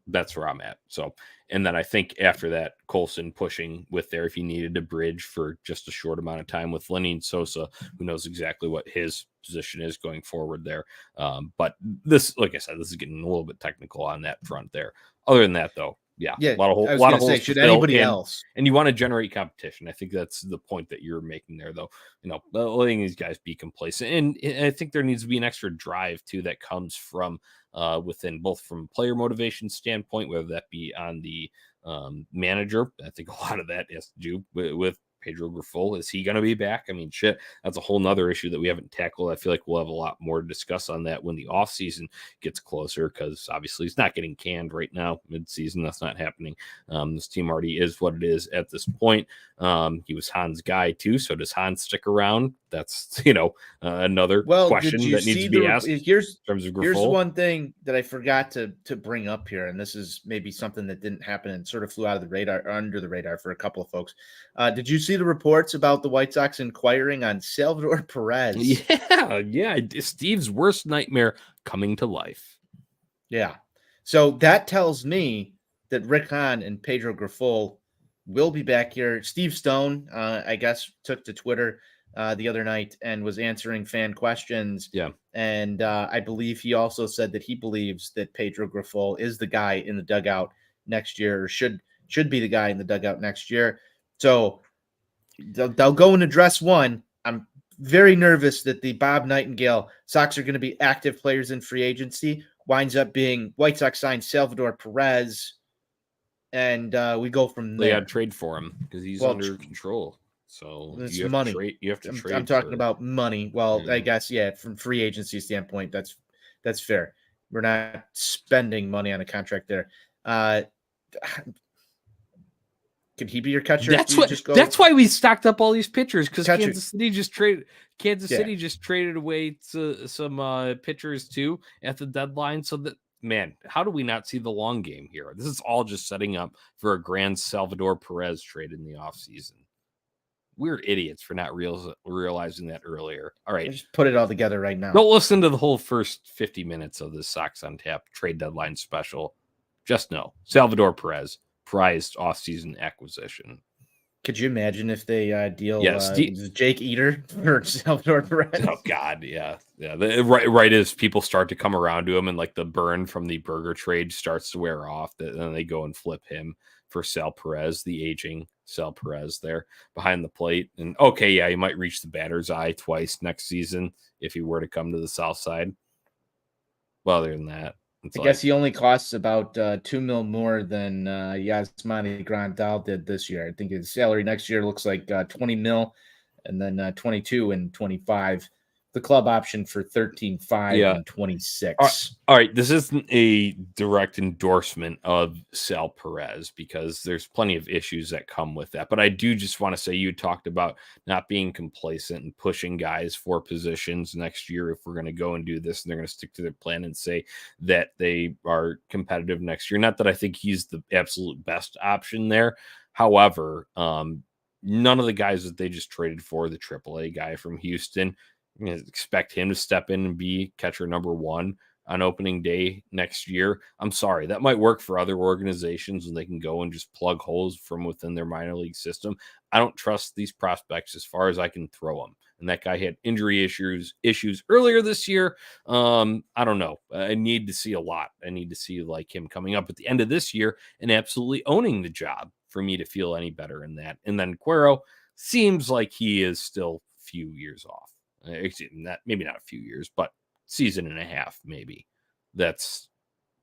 That's where I'm at. So, and then I think after that, Colson pushing with there if he needed to bridge for just a short amount of time with Lenny Sosa, who knows exactly what his position is going forward there. But this, like I said, this is getting a little bit technical on that front there. Other than that, though, a lot of holes. Should anybody else? And you want to generate competition. I think that's the point that you're making there, though. Letting these guys be complacent, and I think there needs to be an extra drive too that comes from within, both from player motivation standpoint, whether that be on the manager. I think a lot of that has to do with Pedro Grifol. Is he going to be back? I mean, shit, that's a whole nother issue that we haven't tackled. I feel like we'll have a lot more to discuss on that when the offseason gets closer, because obviously he's not getting canned right now, mid-season. That's not happening. This team already is what it is at this point. He was Hahn's guy too, so does Hahn stick around? That's another question that needs to be asked. Here's one thing that I forgot to bring up here, and this is maybe something that didn't happen and sort of flew out of the radar, or under the radar for a couple of folks. Did you see the reports about the White Sox inquiring on Salvador Perez? Yeah. Steve's worst nightmare coming to life. Yeah. So that tells me that Rick Hahn and Pedro Grifol will be back here. Steve Stone, I guess, took to Twitter the other night and was answering fan questions. Yeah. And I believe he also said that he believes that Pedro Grifol is the guy in the dugout next year, or should be the guy in the dugout next year. So They'll go and address one. I'm very nervous that the Bob Nightingale Sox are going to be active players in free agency. Winds up being White Sox signed Salvador Perez, and we go from They there. got to trade for him because he's Well, under control. So it's you have money. to trade. You have to trade. I'm talking for, about money. Well, Yeah. I guess from free agency standpoint, that's fair. We're not spending money on a contract there. Could he be your catcher? That's why we stocked up all these pitchers, because Kansas City just traded. City just traded away some pitchers too at the deadline. So that, man, how do we not see the long game here? This is all just setting up for a grand Salvador Perez trade in the offseason. We're idiots for not realizing that earlier. All right, just put it all together right now. Don't listen to the whole first 50 minutes of this Sox on Tap trade deadline special. Just know Salvador Perez, prized offseason acquisition. Could you imagine if they deal Jake Eater for Salvador Perez? Oh God, yeah. Right as people start to come around to him, and like the burn from the burger trade starts to wear off, then they go and flip him for Sal Perez, the aging Sal Perez there behind the plate. And okay, yeah, he might reach the batter's eye twice next season if he were to come to the South Side. Well, other than that, I guess he only costs about $2 million more than Yasmani Grandal did this year. I think his salary next year looks like $20 million, and then 22 and 25. The club option for 13.5 and 26. All right, this isn't a direct endorsement of Sal Perez because there's plenty of issues that come with that. But I do just want to say, you talked about not being complacent and pushing guys for positions next year if we're going to go and do this, and they're going to stick to their plan and say that they are competitive next year. Not that I think he's the absolute best option there. However, none of the guys that they just traded for, the AAA guy from Houston, expect him to step in and be catcher number one on opening day next year. I'm sorry, that might work for other organizations and they can go and just plug holes from within their minor league system. I don't trust these prospects as far as I can throw them. And that guy had injury issues earlier this year. I don't know. I need to see a lot. I need to see like him coming up at the end of this year and absolutely owning the job for me to feel any better in that. And then Cuero seems like he is still a few years off. Maybe not a few years, but season and a half, maybe. That's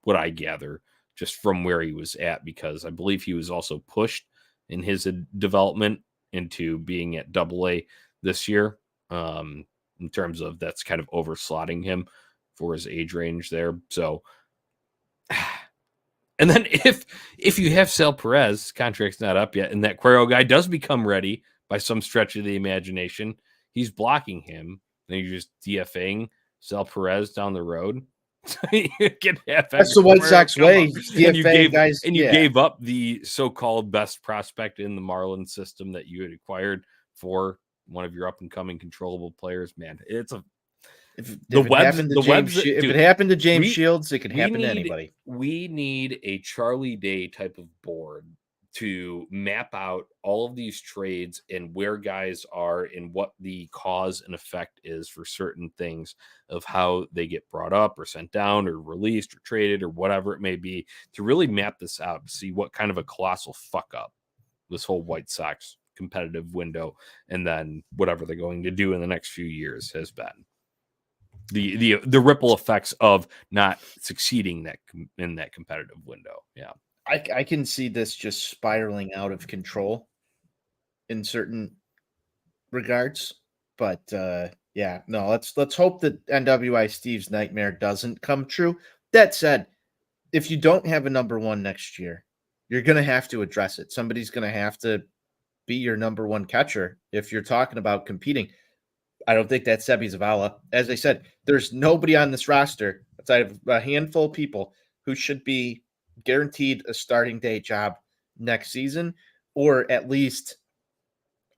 what I gather just from where he was at, because I believe he was also pushed in his development into being at AA this year. In terms of that's kind of overslotting him for his age range there. So, and then if you have Sal Perez, contract's not up yet, and that Cuero guy does become ready by some stretch of the imagination, he's blocking him, and you're just DFAing Sal Perez down the road. That's the White Sox way. And you gave up the so-called best prospect in the Marlins system that you had acquired for one of your up-and-coming controllable players. Man, it's a if it happened to James Shields, it could happen to anybody. We need a Charlie Day type of board to map out all of these trades and where guys are and what the cause and effect is for certain things of how they get brought up or sent down or released or traded or whatever it may be, to really map this out to see what kind of a colossal fuck up this whole White Sox competitive window and then whatever they're going to do in the next few years has been. The ripple effects of not succeeding in that competitive window. Yeah. I can see this just spiraling out of control in certain regards, but let's hope that NWI Steve's nightmare doesn't come true. That said, if you don't have a number one next year, you're going to have to address it. Somebody's going to have to be your number one catcher if you're talking about competing. I don't think that's Sebi Zavala. As I said, there's nobody on this roster outside of a handful of people who should be guaranteed a starting day job next season, or at least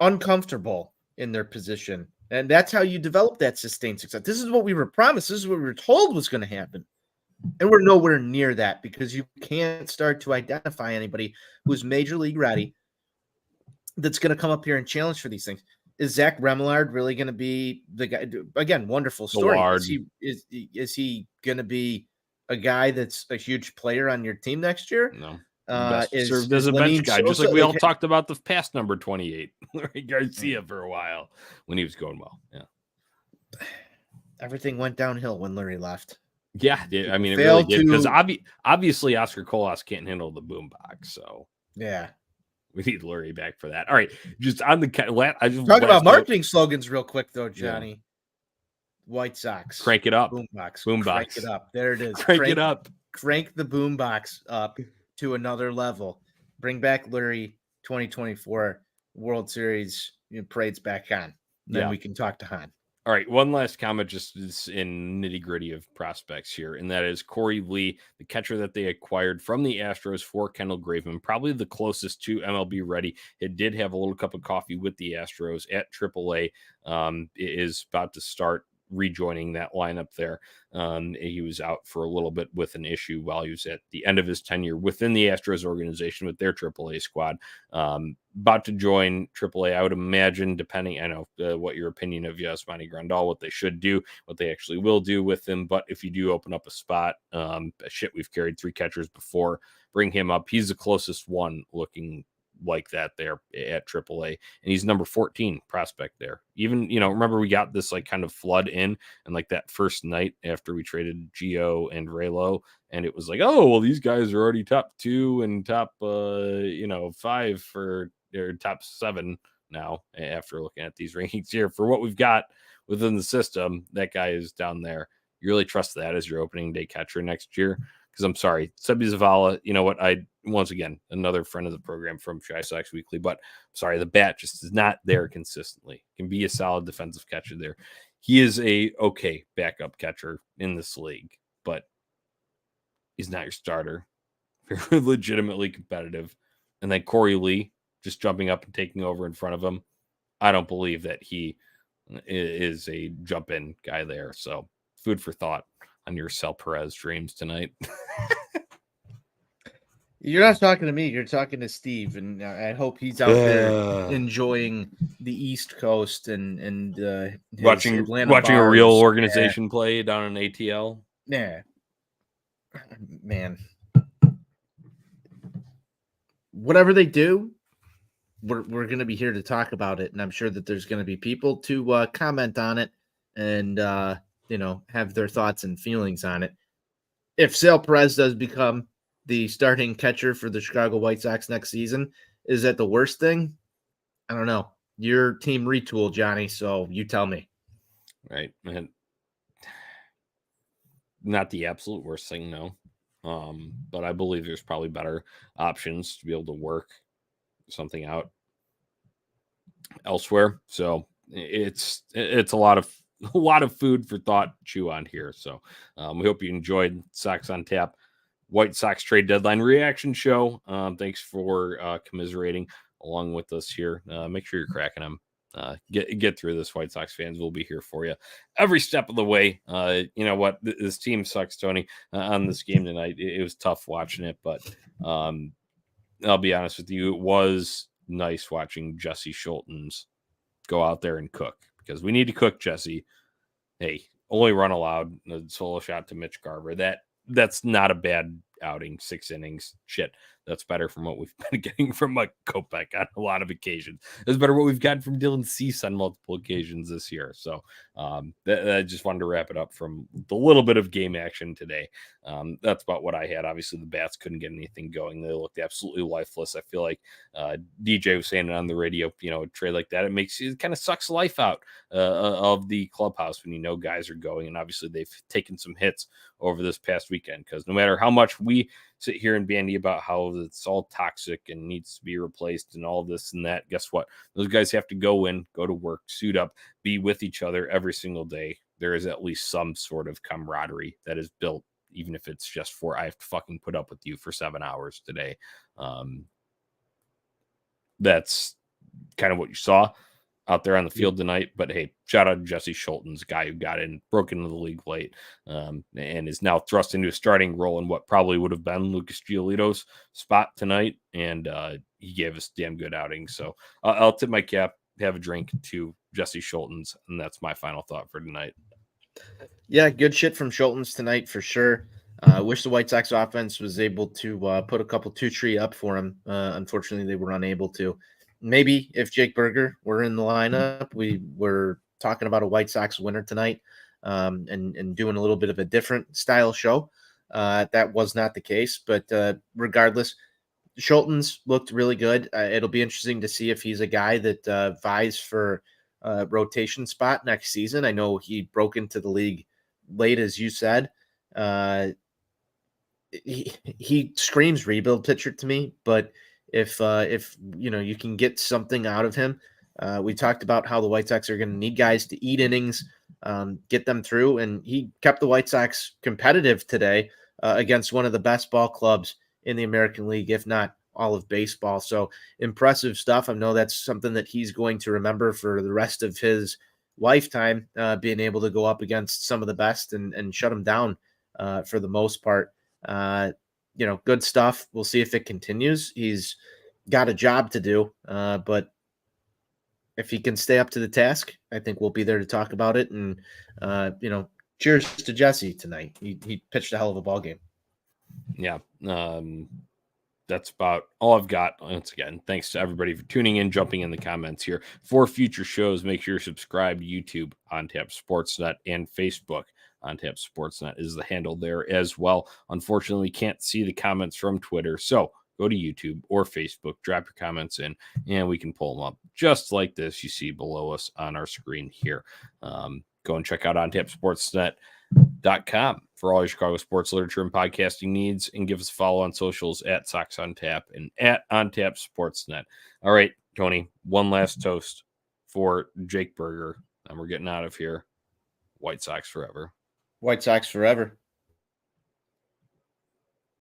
uncomfortable in their position. And that's how you develop that sustained success. This is what we were promised. This is what we were told was going to happen. And we're nowhere near that, because you can't start to identify anybody who's major league ready that's going to come up here and challenge for these things. Is Zach Remillard really going to be the guy? Again, wonderful story. Is he going to be a guy that's a huge player on your team next year? No. Best is served as a bench Lenyn guy, just Sosa, like we all talked about the past number 28, Larry Garcia, for a while when he was going well. Yeah. everything went downhill when Lurie left. Yeah, I mean, it really Failed did, because to obviously Oscar Colas can't handle the boombox, so yeah. we need Lurie back for that. All right, just on the I just Talk about last note, marketing slogans real quick though, yeah, Johnny. White Sox. crank it up, Boombox. Crank boombox, it up. There it is. crank it up. Crank the boombox up to another level. Bring back Lurie 2024 World Series parade's back on. Then Yeah. we can talk to Hahn. All right, one last comment just is in nitty-gritty of prospects here, and that is Corey Lee, the catcher that they acquired from the Astros for Kendall Graveman, probably the closest to MLB ready. It did have a little cup of coffee with the Astros at AAA. It is about to start rejoining that lineup there. He was out for a little bit with an issue while he was at the end of his tenure within the Astros organization with their AAA squad. About to join AAA, I would imagine, depending, I know what your opinion of Yasmani Grandal, what they should do, what they actually will do with him. But if you do open up a spot, we've carried 3 catchers before, bring him up. He's the closest one looking like that there at AAA, and he's number 14 prospect there. Even, remember we got this like kind of flood in and like that first night after we traded Gio and Raylo, and it was like, oh, well, these guys are already top 2 and top 5 for their top 7 now after looking at these rankings here for what we've got within the system. That guy is down there. You really trust that as your opening day catcher next year? Because I'm sorry, Sebi Zavala, you know what? Once again, another friend of the program from Chi Sox Weekly, but sorry, the bat just is not there consistently. Can be a solid defensive catcher there. He is a okay backup catcher in this league, but he's not your starter. You're legitimately competitive. And then Corey Lee just jumping up and taking over in front of him. I don't believe that he is a jump-in guy there. So food for thought on your Sal Perez dreams tonight. You're not talking to me. You're talking to Steve, and I hope he's out there enjoying the East Coast and watching a real organization play down in ATL. Yeah, man. Whatever they do, we're going to be here to talk about it, and I'm sure that there's going to be people to comment on it and have their thoughts and feelings on it. If Sal Perez does become the starting catcher for the Chicago White Sox next season, is that the worst thing? I don't know. Your team retool, Johnny, so you tell me. Right. And not the absolute worst thing, no. But I believe there's probably better options to be able to work something out elsewhere. So it's a lot of food for thought to chew on here. So we hope you enjoyed Sox on Tap White Sox trade deadline reaction show. Thanks for commiserating along with us here. Make sure you're cracking them. Get through this. White Sox fans will be here for you every step of the way. You know what? This team sucks, Tony, on this game tonight. It was tough watching it, but I'll be honest with you. It was nice watching Jesse Schultens go out there and cook, because we need to cook, Jesse. Hey, only run allowed. A solo shot to Mitch Garver. That's not a bad outing. 6 innings. Shit. That's better from what we've been getting from Mike Kopech on a lot of occasions. It's better what we've gotten from Dylan Cease on multiple occasions this year. So I just wanted to wrap it up from the little bit of game action today. That's about what I had. Obviously, the bats couldn't get anything going. They looked absolutely lifeless. I feel like DJ was saying it on the radio, a trade like that, it kind of sucks life out of the clubhouse when guys are going. And obviously, they've taken some hits over this past weekend, because no matter how much we sit here and bandy about how it's all toxic and needs to be replaced and all this and that, guess what? Those guys have to go to work, suit up, be with each other every single day. There is at least some sort of camaraderie that is built, even if it's just for, I have to fucking put up with you for 7 hours today. That's kind of what you saw out there on the field tonight. But hey, shout out to Jesse Schultens, guy who got broke into the league late, and is now thrust into a starting role in what probably would have been Lucas Giolito's spot tonight. And he gave us damn good outing. So I'll tip my cap, have a drink to Jesse Schultens, and that's my final thought for tonight. Yeah, good shit from Schultens tonight for sure. Wish the White Sox offense was able to put a couple 2-3 up for him. Unfortunately, they were unable to. Maybe if Jake Berger were in the lineup, we were talking about a White Sox winner tonight, and doing a little bit of a different style show. That was not the case, but regardless, Schulten's looked really good. It'll be interesting to see if he's a guy that vies for a rotation spot next season. I know he broke into the league late, as you said. He screams rebuild pitcher to me, but if you can get something out of him, we talked about how the White Sox are going to need guys to eat innings, get them through, and he kept the White Sox competitive today against one of the best ball clubs in the American League, if not all of baseball. So impressive stuff. I know that's something that he's going to remember for the rest of his lifetime, being able to go up against some of the best and shut them down for the most part. Good stuff. We'll see if it continues. He's got a job to do, but if he can stay up to the task, I think we'll be there to talk about it. And, cheers to Jesse tonight. He pitched a hell of a ball game. Yeah. That's about all I've got. Once again, thanks to everybody for tuning in, jumping in the comments here. For future shows, make sure you subscribe to YouTube on Tap Sportsnet and Facebook on Tap Sportsnet is the handle there as well. Unfortunately, can't see the comments from Twitter, so go to YouTube or Facebook, drop your comments in, and we can pull them up just like this you see below us on our screen here. Go and check out ontapsportsnet.com for all your Chicago sports literature and podcasting needs, and give us a follow on socials at Sox on Tap and at On Tap Sportsnet. All right, Tony, one last toast for Jake Berger, and we're getting out of here. White Sox forever. White Sox forever.